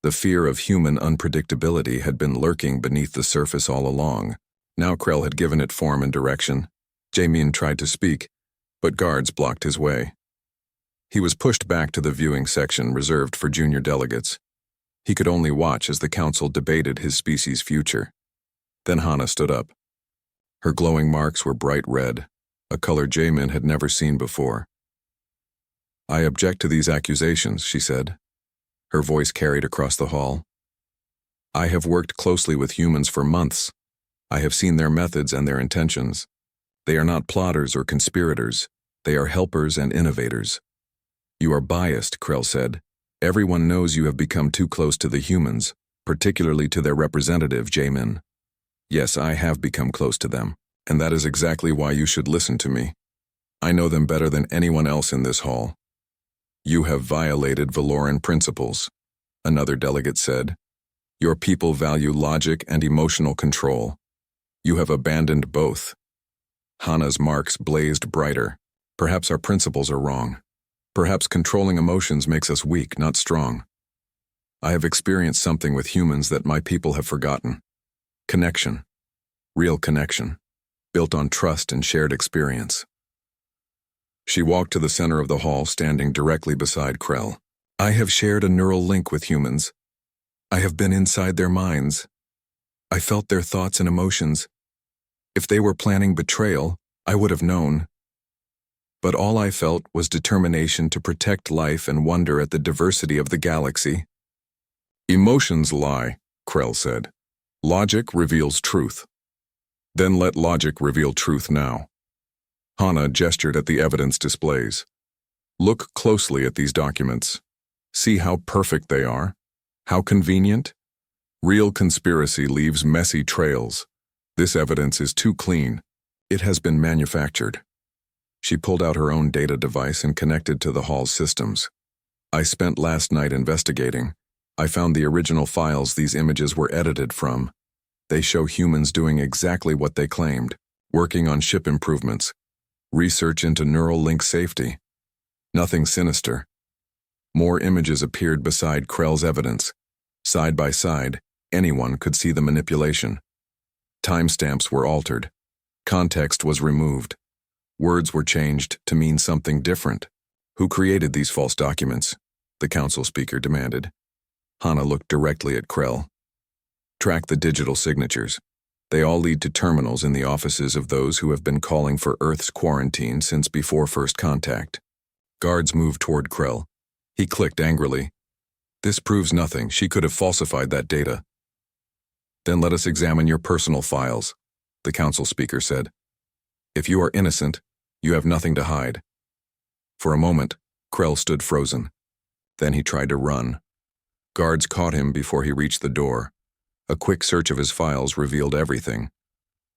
The fear of human unpredictability had been lurking beneath the surface all along. Now Krell had given it form and direction. Jamin tried to speak, but guards blocked his way. He was pushed back to the viewing section reserved for junior delegates. He could only watch as the council debated his species' future. Then Hana stood up. Her glowing marks were bright red, a color Jamin had never seen before. I object to these accusations, she said. Her voice carried across the hall. I have worked closely with humans for months. I have seen their methods and their intentions. They are not plotters or conspirators. They are helpers and innovators. You are biased, Krell said. Everyone knows you have become too close to the humans, particularly to their representative, Jamin. Yes, I have become close to them, and that is exactly why you should listen to me. I know them better than anyone else in this hall. You have violated Valoran principles, another delegate said. Your people value logic and emotional control. You have abandoned both. Hana's marks blazed brighter. Perhaps our principles are wrong. Perhaps controlling emotions makes us weak, not strong. I have experienced something with humans that my people have forgotten. Connection. Real connection. Built on trust and shared experience. She walked to the center of the hall, standing directly beside Krell. I have shared a neural link with humans. I have been inside their minds. I felt their thoughts and emotions. If they were planning betrayal, I would have known. But all I felt was determination to protect life and wonder at the diversity of the galaxy. Emotions lie, Krell said. Logic reveals truth. Then let logic reveal truth now. Hana gestured at the evidence displays. Look closely at these documents. See how perfect they are? How convenient? Real conspiracy leaves messy trails. This evidence is too clean. It has been manufactured. She pulled out her own data device and connected to the hall's systems. I spent last night investigating. I found the original files these images were edited from. They show humans doing exactly what they claimed, working on ship improvements, research into neural link safety. Nothing sinister. More images appeared beside Krell's evidence. Side by side, anyone could see the manipulation. Timestamps were altered. Context was removed. Words were changed to mean something different. Who created these false documents? The council speaker demanded. Hana looked directly at Krell. Track the digital signatures. They all lead to terminals in the offices of those who have been calling for Earth's quarantine since before first contact. Guards moved toward Krell. He clicked angrily. This proves nothing. She could have falsified that data. Then let us examine your personal files, the council speaker said. If you are innocent, you have nothing to hide. For a moment, Krell stood frozen. Then he tried to run. Guards caught him before he reached the door. A quick search of his files revealed everything.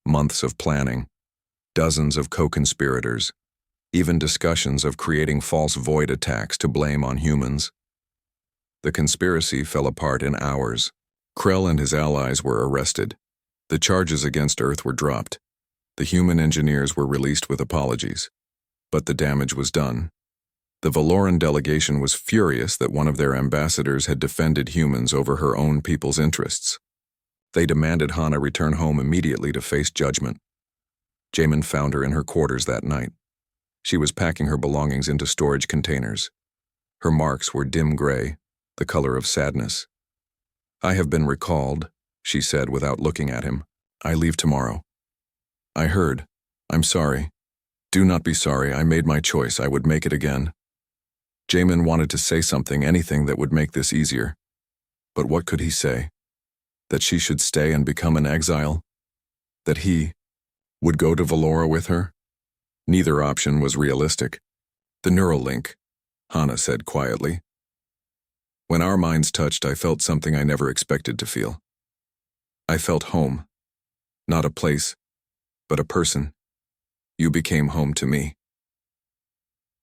Months of planning, dozens of co-conspirators, even discussions of creating false void attacks to blame on humans. The conspiracy fell apart in hours. Krell and his allies were arrested. The charges against Earth were dropped. The human engineers were released with apologies. But the damage was done. The Valoran delegation was furious that one of their ambassadors had defended humans over her own people's interests. They demanded Hana return home immediately to face judgment. Jamin found her in her quarters that night. She was packing her belongings into storage containers. Her marks were dim gray, the color of sadness. "I have been recalled," she said without looking at him. "I leave tomorrow." "I heard. I'm sorry." "Do not be sorry. I made my choice. I would make it again." Jamin wanted to say something, anything that would make this easier. But what could he say? That she should stay and become an exile? That he would go to Valora with her? Neither option was realistic. "The neural link," Hana said quietly. "When our minds touched, I felt something I never expected to feel. I felt home. Not a place, but a person. You became home to me."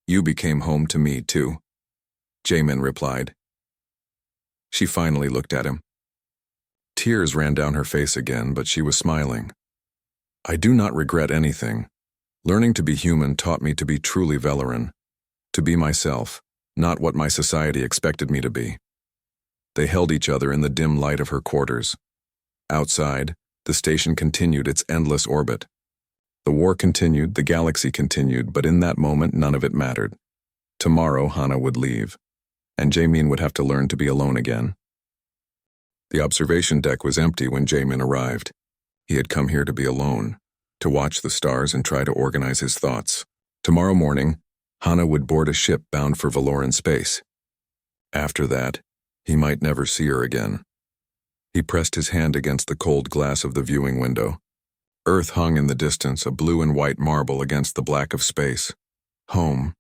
"You became home to me, too," Jamin replied. She finally looked at him. Tears ran down her face again, but she was smiling. "I do not regret anything. Learning to be human taught me to be truly Valoran, to be myself, not what my society expected me to be." They held each other in the dim light of her quarters. Outside, the station continued its endless orbit. The war continued, the galaxy continued, but in that moment none of it mattered. Tomorrow Hana would leave, and Jamin would have to learn to be alone again. The observation deck was empty when Jamin arrived. He had come here to be alone, to watch the stars and try to organize his thoughts. Tomorrow morning, Hana would board a ship bound for Valoran space. After that, he might never see her again. He pressed his hand against the cold glass of the viewing window. Earth hung in the distance, a blue and white marble against the black of space. Home.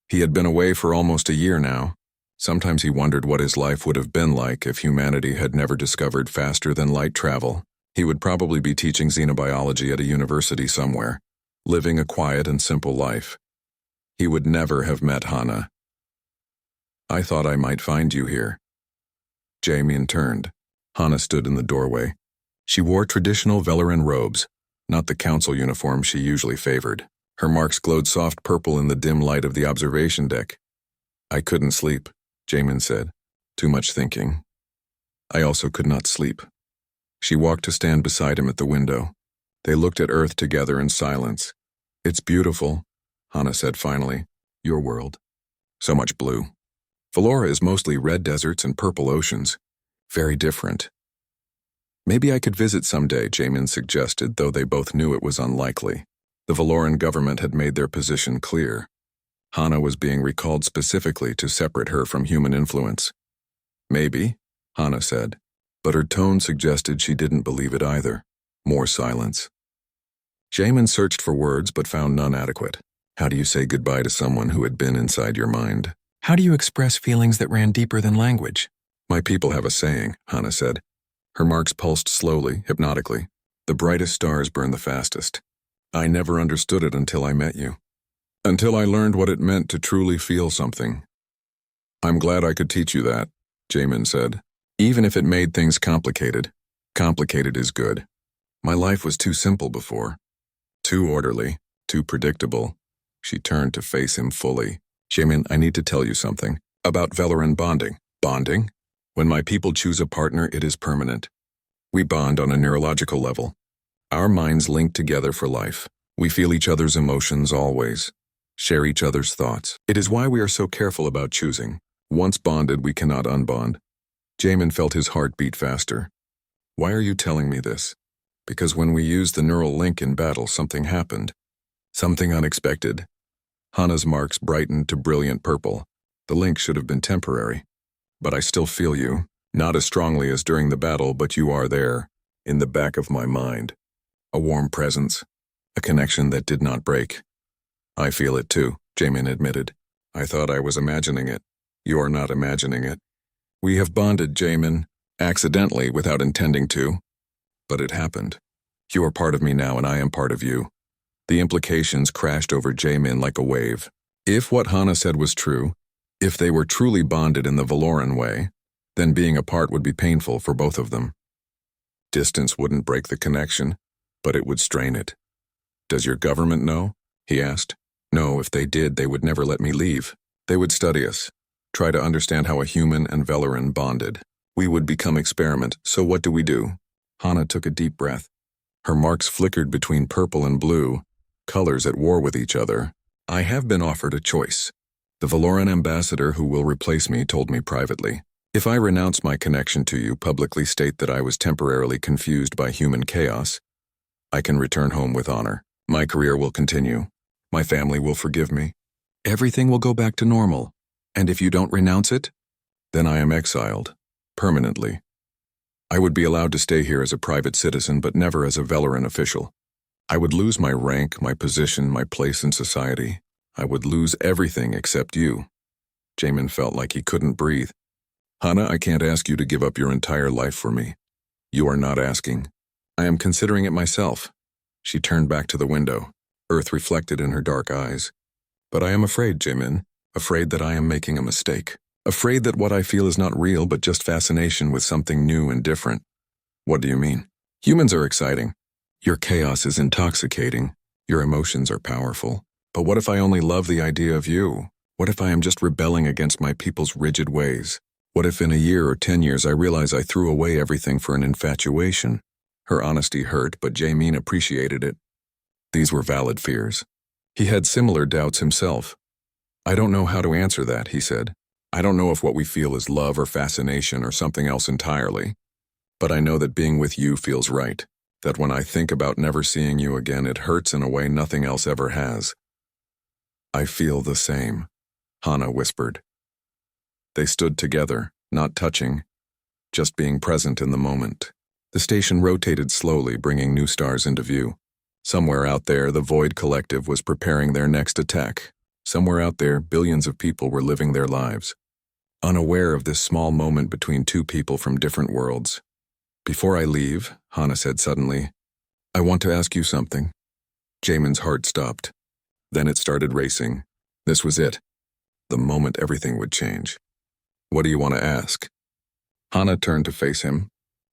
He had been away for almost a year now. Sometimes he wondered what his life would have been like if humanity had never discovered faster-than-light travel. He would probably be teaching xenobiology at a university somewhere, living a quiet and simple life. He would never have met Hana. "I thought I might find you here." Jamin turned. Hana stood in the doorway. She wore traditional Valoran robes, not the council uniform she usually favored. Her marks glowed soft purple in the dim light of the observation deck. "I couldn't sleep," Jamin said. "Too much thinking." "I also could not sleep." She walked to stand beside him at the window. They looked at Earth together in silence. "It's beautiful," Hana said finally. "Your world. So much blue. Valora is mostly red deserts and purple oceans. Very different." "Maybe I could visit someday," Jamin suggested, though they both knew it was unlikely. The Valoran government had made their position clear. Hana was being recalled specifically to separate her from human influence. "Maybe," Hana said, but her tone suggested she didn't believe it either. More silence. Jamin searched for words but found none adequate. How do you say goodbye to someone who had been inside your mind? How do you express feelings that ran deeper than language? "My people have a saying," Hana said. Her marks pulsed slowly, hypnotically. "The brightest stars burn the fastest. I never understood it until I met you. Until I learned what it meant to truly feel something." "I'm glad I could teach you that," Jamin said. "Even if it made things complicated. Complicated is good. My life was too simple before. Too orderly, too predictable." She turned to face him fully. "Jamin, I need to tell you something. About Valoran bonding." "Bonding? When my people choose a partner, it is permanent. We bond on a neurological level. Our minds link together for life. We feel each other's emotions always. Share each other's thoughts. It is why we are so careful about choosing. Once bonded, we cannot unbond." Jamin felt his heart beat faster. "Why are you telling me this?" "Because when we used the neural link in battle, something happened. Something unexpected." Hana's marks brightened to brilliant purple. "The link should have been temporary. But I still feel you. Not as strongly as during the battle, but you are there, in the back of my mind. A warm presence. A connection that did not break." "I feel it too," Jamin admitted. "I thought I was imagining it. You are not imagining it. We have bonded, Jamin, accidentally, without intending to. But it happened. You are part of me now, and I am part of you." The implications crashed over Jamin like a wave. If what Hana said was true, if they were truly bonded in the Valoran way, then being apart would be painful for both of them. Distance wouldn't break the connection, but it would strain it. "Does your government know?" he asked. "No, if they did, they would never let me leave. They would study us, try to understand how a human and Valoran bonded. We would become experiment, so what do? Hana took a deep breath. Her marks flickered between purple and blue, colors at war with each other. "I have been offered a choice. The Valoran ambassador who will replace me told me privately, if I renounce my connection to you, publicly state that I was temporarily confused by human chaos, I can return home with honor. My career will continue. My family will forgive me. Everything will go back to normal. And if you don't renounce it, then I am exiled, permanently. I would be allowed to stay here as a private citizen, but never as a Valoran official. I would lose my rank, my position, my place in society. I would lose everything except you. Jamin felt like he couldn't breathe. Hana, I can't ask you to give up your entire life for me. You are not asking. I am considering it myself. She turned back to the window, earth reflected in her dark eyes. But I am afraid, Jamin, afraid that I am making a mistake. Afraid that what I feel is not real, but just fascination with something new and different. What do you mean? Humans are exciting. Your chaos is intoxicating. Your emotions are powerful. But what if I only love the idea of you? What if I am just rebelling against my people's rigid ways? What if in a year or 10 years I realize I threw away everything for an infatuation? Her honesty hurt, but Jamin appreciated it. These were valid fears. He had similar doubts himself. I don't know how to answer that, he said. I don't know if what we feel is love or fascination or something else entirely. But I know that being with you feels right. That when I think about never seeing you again, it hurts in a way nothing else ever has. I feel the same, Hana whispered. They stood together, not touching, just being present in the moment. The station rotated slowly, bringing new stars into view. Somewhere out there, the Void Collective was preparing their next attack. Somewhere out there, billions of people were living their lives, unaware of this small moment between two people from different worlds. Before I leave, Hana said suddenly, I want to ask you something. Jamin's heart stopped. Then it started racing. This was it. The moment everything would change. What do you want to ask? Hana turned to face him.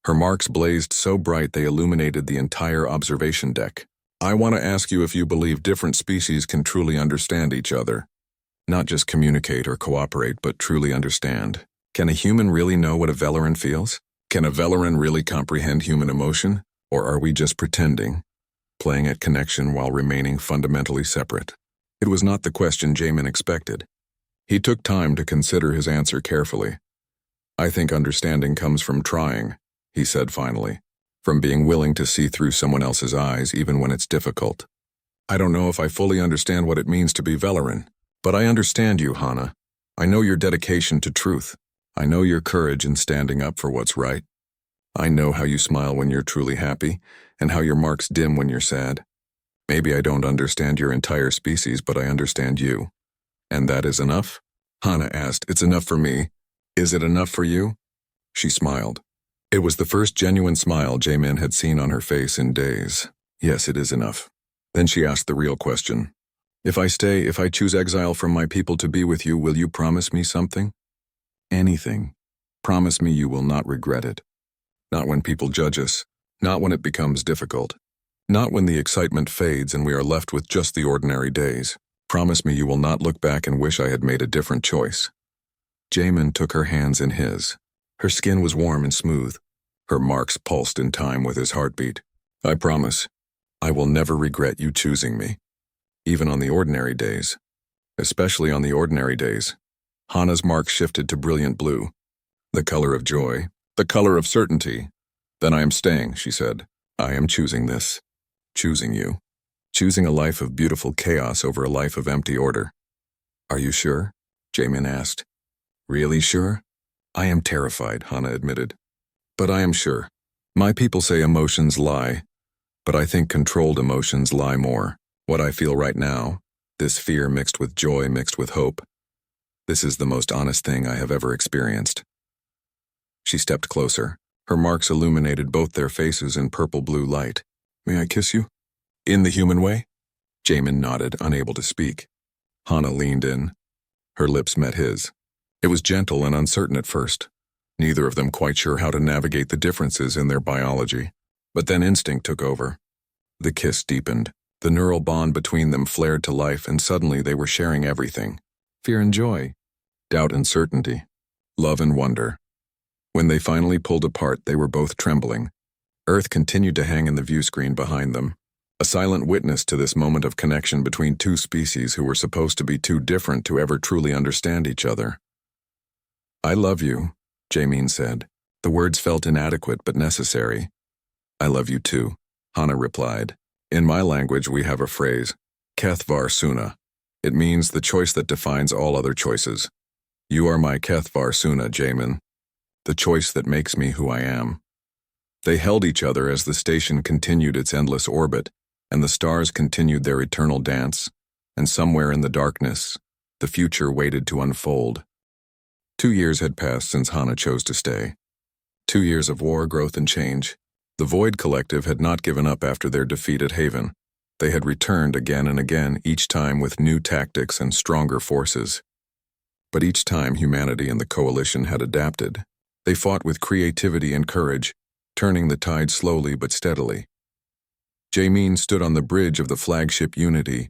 Her marks blazed so bright they illuminated the entire observation deck. I want to ask you if you believe different species can truly understand each other. Not just communicate or cooperate, but truly understand. Can a human really know what a Valoran feels? Can a Valoran really comprehend human emotion? Or are we just pretending, playing at connection while remaining fundamentally separate? It was not the question Jamin expected. He took time to consider his answer carefully. I think understanding comes from trying, he said finally, from being willing to see through someone else's eyes even when it's difficult. I don't know if I fully understand what it means to be Valoran, but I understand you, Hana. I know your dedication to truth. I know your courage in standing up for what's right. I know how you smile when you're truly happy, and how your marks dim when you're sad. Maybe I don't understand your entire species, but I understand you. And that is enough? Hana asked. It's enough for me. Is it enough for you? She smiled. It was the first genuine smile Jamin had seen on her face in days. Yes, it is enough. Then she asked the real question. If I stay, if I choose exile from my people to be with you, will you promise me something? Anything. Promise me you will not regret it. Not when people judge us. Not when it becomes difficult. Not when the excitement fades and we are left with just the ordinary days. Promise me you will not look back and wish I had made a different choice. Jamin took her hands in his. Her skin was warm and smooth. Her marks pulsed in time with his heartbeat. I promise. I will never regret you choosing me. Even on the ordinary days. Especially on the ordinary days. Hana's mark shifted to brilliant blue. The color of joy. The color of certainty. Then I am staying, she said. I am choosing this. Choosing you. Choosing a life of beautiful chaos over a life of empty order. Are you sure? Jamin asked. Really sure? I am terrified, Hana admitted. But I am sure. My people say emotions lie, but I think controlled emotions lie more. What I feel right now, this fear mixed with joy mixed with hope, this is the most honest thing I have ever experienced. She stepped closer. Her marks illuminated both their faces in purple-blue light. May I kiss you? In the human way? Jamin nodded, unable to speak. Hana leaned in. Her lips met his. It was gentle and uncertain at first, neither of them quite sure how to navigate the differences in their biology. But then instinct took over. The kiss deepened. The neural bond between them flared to life, and suddenly they were sharing everything. Fear and joy. Doubt and certainty. Love and wonder. When they finally pulled apart, they were both trembling. Earth continued to hang in the view screen behind them. a silent witness to this moment of connection between two species who were supposed to be too different to ever truly understand each other. "I love you," Jamin said. The words felt inadequate but necessary. "I love you too," Hana replied. "In my language we have a phrase, Keth var suna. It means the choice that defines all other choices. You are my Keth var suna, Jamin. The choice that makes me who I am." They held each other as the station continued its endless orbit, and the stars continued their eternal dance, and somewhere in the darkness, the future waited to unfold. 2 years had passed since Hana chose to stay. 2 years of war, growth, and change. The Void Collective had not given up after their defeat at Haven. They had returned again and again, each time with new tactics and stronger forces. But each time humanity and the Coalition had adapted. They fought with creativity and courage, turning the tide slowly but steadily. Jamin stood on the bridge of the flagship Unity,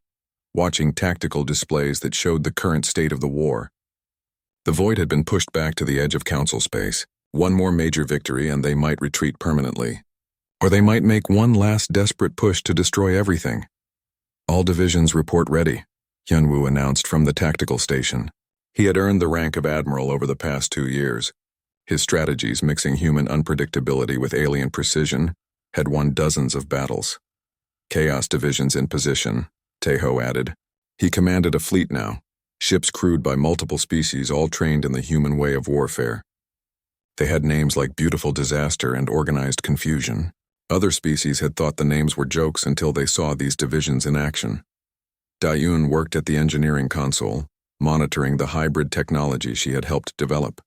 watching tactical displays that showed the current state of the war. The Void had been pushed back to the edge of Council space. One more major victory and they might retreat permanently. Or they might make one last desperate push to destroy everything. "All divisions report ready," Hyunwoo announced from the tactical station. He had earned the rank of Admiral over the past 2 years. His strategies, mixing human unpredictability with alien precision, had won dozens of battles. "Chaos divisions in position," Taeho added. He commanded a fleet now, ships crewed by multiple species all trained in the human way of warfare. They had names like Beautiful Disaster and Organized Confusion. Other species had thought the names were jokes until they saw these divisions in action. Dayun worked at the engineering console, monitoring the hybrid technology she had helped develop.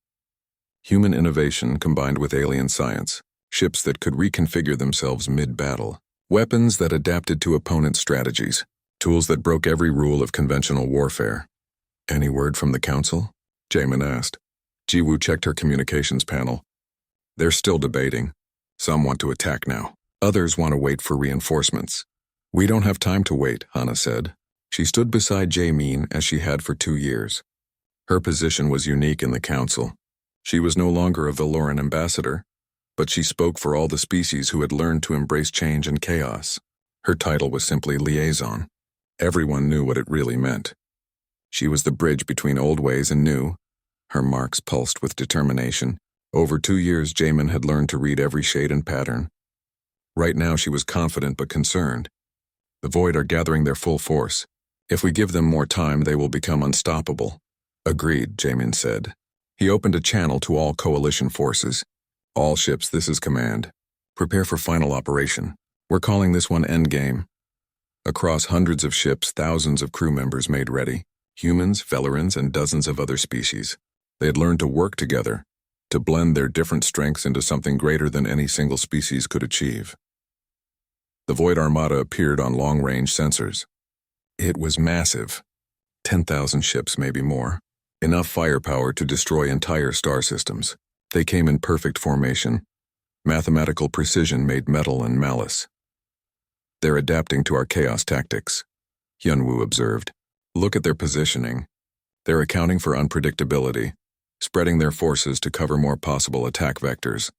Human innovation combined with alien science, ships that could reconfigure themselves mid-battle, weapons that adapted to opponents' strategies, tools that broke every rule of conventional warfare. "Any word from the Council?" Jamin asked. Jiwoo checked her communications panel. "They're still debating. Some want to attack now. Others want to wait for reinforcements." "We don't have time to wait," Hana said. She stood beside Jamin as she had for 2 years. Her position was unique in the Council. She was no longer a Valoran ambassador, but she spoke for all the species who had learned to embrace change and chaos. Her title was simply liaison. Everyone knew what it really meant. She was the bridge between old ways and new. Her marks pulsed with determination. Over 2 years, Jamin had learned to read every shade and pattern. Right now, she was confident but concerned. The Void are gathering their full force. If we give them more time, they will become unstoppable. "Agreed," Jamin said. He opened a channel to all Coalition forces. "All ships, this is command. Prepare for final operation. We're calling this one Endgame." Across hundreds of ships, thousands of crew members made ready. Humans, Velerans, and dozens of other species. They had learned to work together, to blend their different strengths into something greater than any single species could achieve. The Void Armada appeared on long-range sensors. It was massive. 10,000 ships, maybe more. Enough firepower to destroy entire star systems. They came in perfect formation. Mathematical precision made metal and malice. "They're adapting to our chaos tactics," Hyunwoo observed. "Look at their positioning. They're accounting for unpredictability, spreading their forces to cover more possible attack vectors."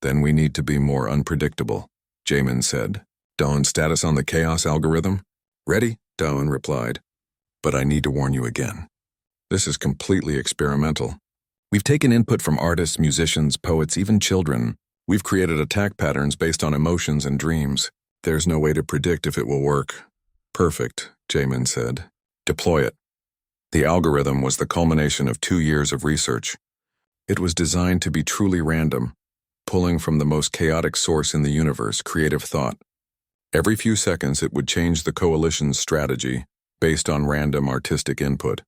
"Then we need to be more unpredictable," Jamin said. "Dawn, status on the chaos algorithm?" "Ready," Dawn replied. "But I need to warn you again. This is completely experimental. We've taken input from artists, musicians, poets, even children. We've created attack patterns based on emotions and dreams. There's no way to predict if it will work." "Perfect," Jamin said. "Deploy it." The algorithm was the culmination of 2 years of research. It was designed to be truly random, pulling from the most chaotic source in the universe, creative thought. Every few seconds it would change the Coalition's strategy based on random artistic input.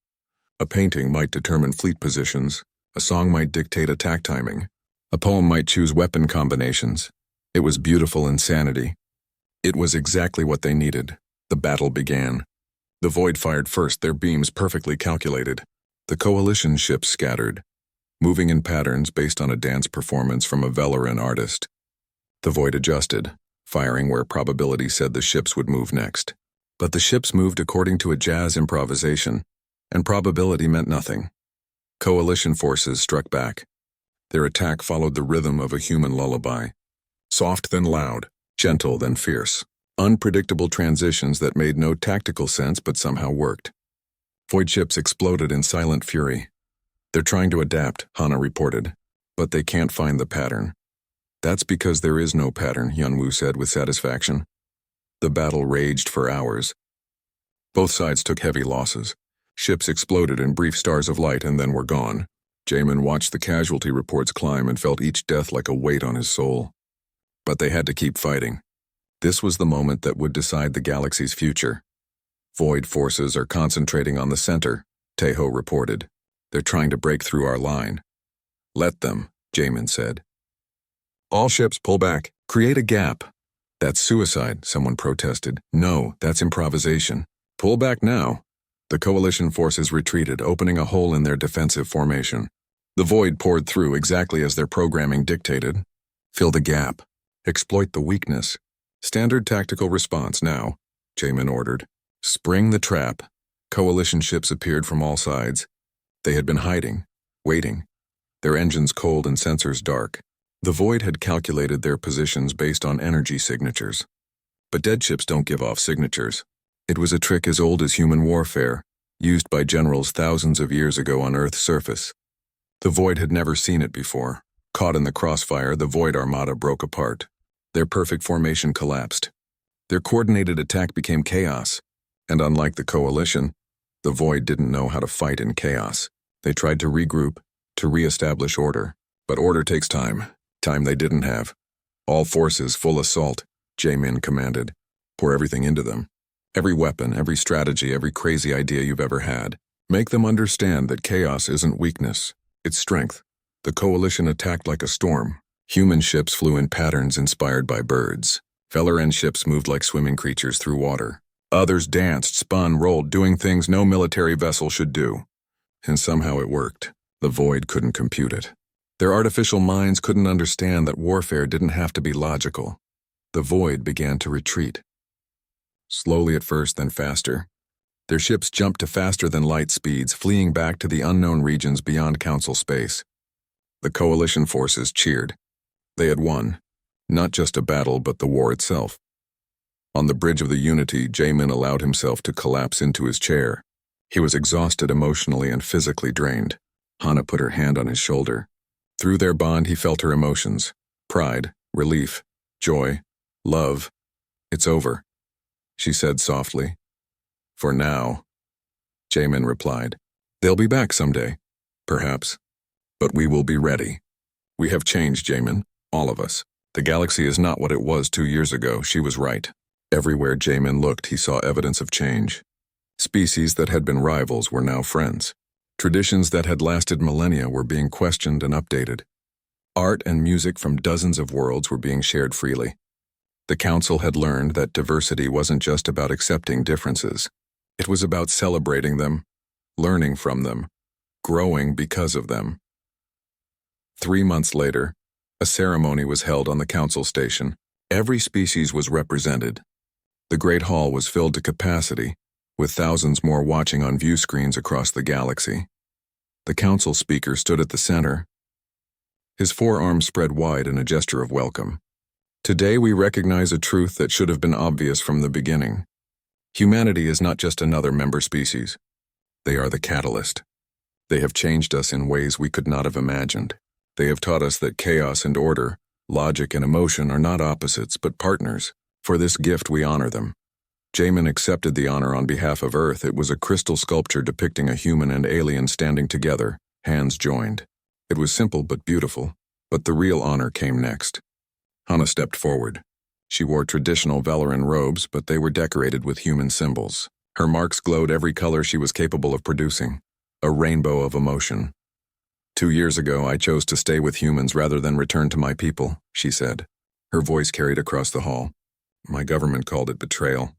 A painting might determine fleet positions, a song might dictate attack timing, a poem might choose weapon combinations. It was beautiful insanity. It was exactly what they needed. The battle began. The Void fired first, their beams perfectly calculated. The Coalition ships scattered, moving in patterns based on a dance performance from a Valoran artist. The Void adjusted, firing where probability said the ships would move next. But the ships moved according to a jazz improvisation, and probability meant nothing. Coalition forces struck back. Their attack followed the rhythm of a human lullaby. Soft then loud, gentle then fierce. Unpredictable transitions that made no tactical sense but somehow worked. Void ships exploded in silent fury. They're trying to adapt, Hana reported, but they can't find the pattern. That's because there is no pattern, Yunwoo said with satisfaction. The battle raged for hours. Both sides took heavy losses. Ships exploded in brief stars of light and then were gone. Jamin watched the casualty reports climb and felt each death like a weight on his soul. But they had to keep fighting. This was the moment that would decide the galaxy's future. Void forces are concentrating on the center, Teho reported. They're trying to break through our line. Let them, Jamin said. All ships pull back. Create a gap. That's suicide, someone protested. No, that's improvisation. Pull back now. The coalition forces retreated, opening a hole in their defensive formation. The void poured through exactly as their programming dictated. Fill the gap. Exploit the weakness. Standard tactical response now, Jamin ordered. Spring the trap. Coalition ships appeared from all sides. They had been hiding, waiting, their engines cold and sensors dark. The void had calculated their positions based on energy signatures. But dead ships don't give off signatures. It was a trick as old as human warfare, used by generals thousands of years ago on Earth's surface. The void had never seen it before. Caught in the crossfire, the void armada broke apart. Their perfect formation collapsed. Their coordinated attack became chaos. And unlike the coalition, the void didn't know how to fight in chaos. They tried to regroup, to re-establish order. But order takes time. Time they didn't have. All forces, full assault, Jamin commanded. Pour everything into them. Every weapon, every strategy, every crazy idea you've ever had. Make them understand that chaos isn't weakness, it's strength. The coalition attacked like a storm. Human ships flew in patterns inspired by birds. Velaran ships moved like swimming creatures through water. Others danced, spun, rolled, doing things no military vessel should do. And somehow it worked. The void couldn't compute it. Their artificial minds couldn't understand that warfare didn't have to be logical. The void began to retreat. Slowly at first, then faster. Their ships jumped to faster than light speeds, fleeing back to the unknown regions beyond Council space. The coalition forces cheered. They had won. Not just a battle, but the war itself. On the bridge of the Unity, Jamin allowed himself to collapse into his chair. He was exhausted emotionally and physically drained. Hana put her hand on his shoulder. Through their bond, he felt her emotions. Pride, relief, joy, love. It's over, she said softly. For now, Jamin replied. They'll be back someday, perhaps. But we will be ready. We have changed, Jamin, all of us. The galaxy is not what it was 2 years ago, she was right. Everywhere Jamin looked, he saw evidence of change. Species that had been rivals were now friends. Traditions that had lasted millennia were being questioned and updated. Art and music from dozens of worlds were being shared freely. The Council had learned that diversity wasn't just about accepting differences. It was about celebrating them, learning from them, growing because of them. 3 months later, a ceremony was held on the Council station. Every species was represented. The Great Hall was filled to capacity, with thousands more watching on view screens across the galaxy. The Council speaker stood at the center, his forearms spread wide in a gesture of welcome. Today we recognize a truth that should have been obvious from the beginning. Humanity is not just another member species. They are the catalyst. They have changed us in ways we could not have imagined. They have taught us that chaos and order, logic and emotion are not opposites but partners. For this gift we honor them. Jamin accepted the honor on behalf of Earth. It was a crystal sculpture depicting a human and alien standing together, hands joined. It was simple but beautiful, but the real honor came next. Hana stepped forward. She wore traditional Velaran robes, but they were decorated with human symbols. Her marks glowed every color she was capable of producing, a rainbow of emotion. 2 years ago, I chose to stay with humans rather than return to my people, she said. Her voice carried across the hall. My government called it betrayal.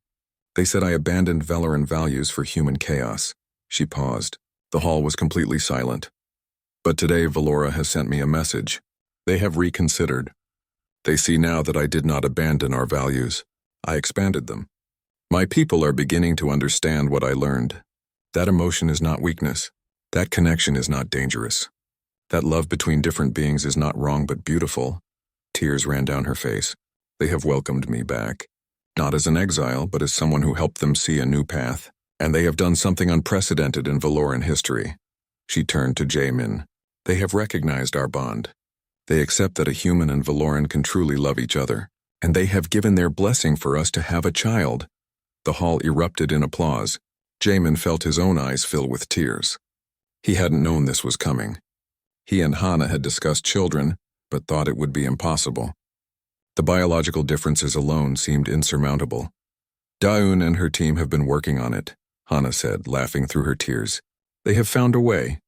They said I abandoned Velaran values for human chaos. She paused. The hall was completely silent. But today Valora has sent me a message. They have reconsidered. They see now that I did not abandon our values. I expanded them. My people are beginning to understand what I learned. That emotion is not weakness. That connection is not dangerous. That love between different beings is not wrong but beautiful. Tears ran down her face. They have welcomed me back. not as an exile, but as someone who helped them see a new path. And they have done something unprecedented in Valoran history. She turned to Jaemin. They have recognized our bond. They accept that a human and Valoran can truly love each other, and they have given their blessing for us to have a child. The hall erupted in applause. Jaemin felt his own eyes fill with tears. He hadn't known this was coming. He and Hana had discussed children, but thought it would be impossible. The biological differences alone seemed insurmountable. Daun and her team have been working on it, Hana said, laughing through her tears. They have found a way.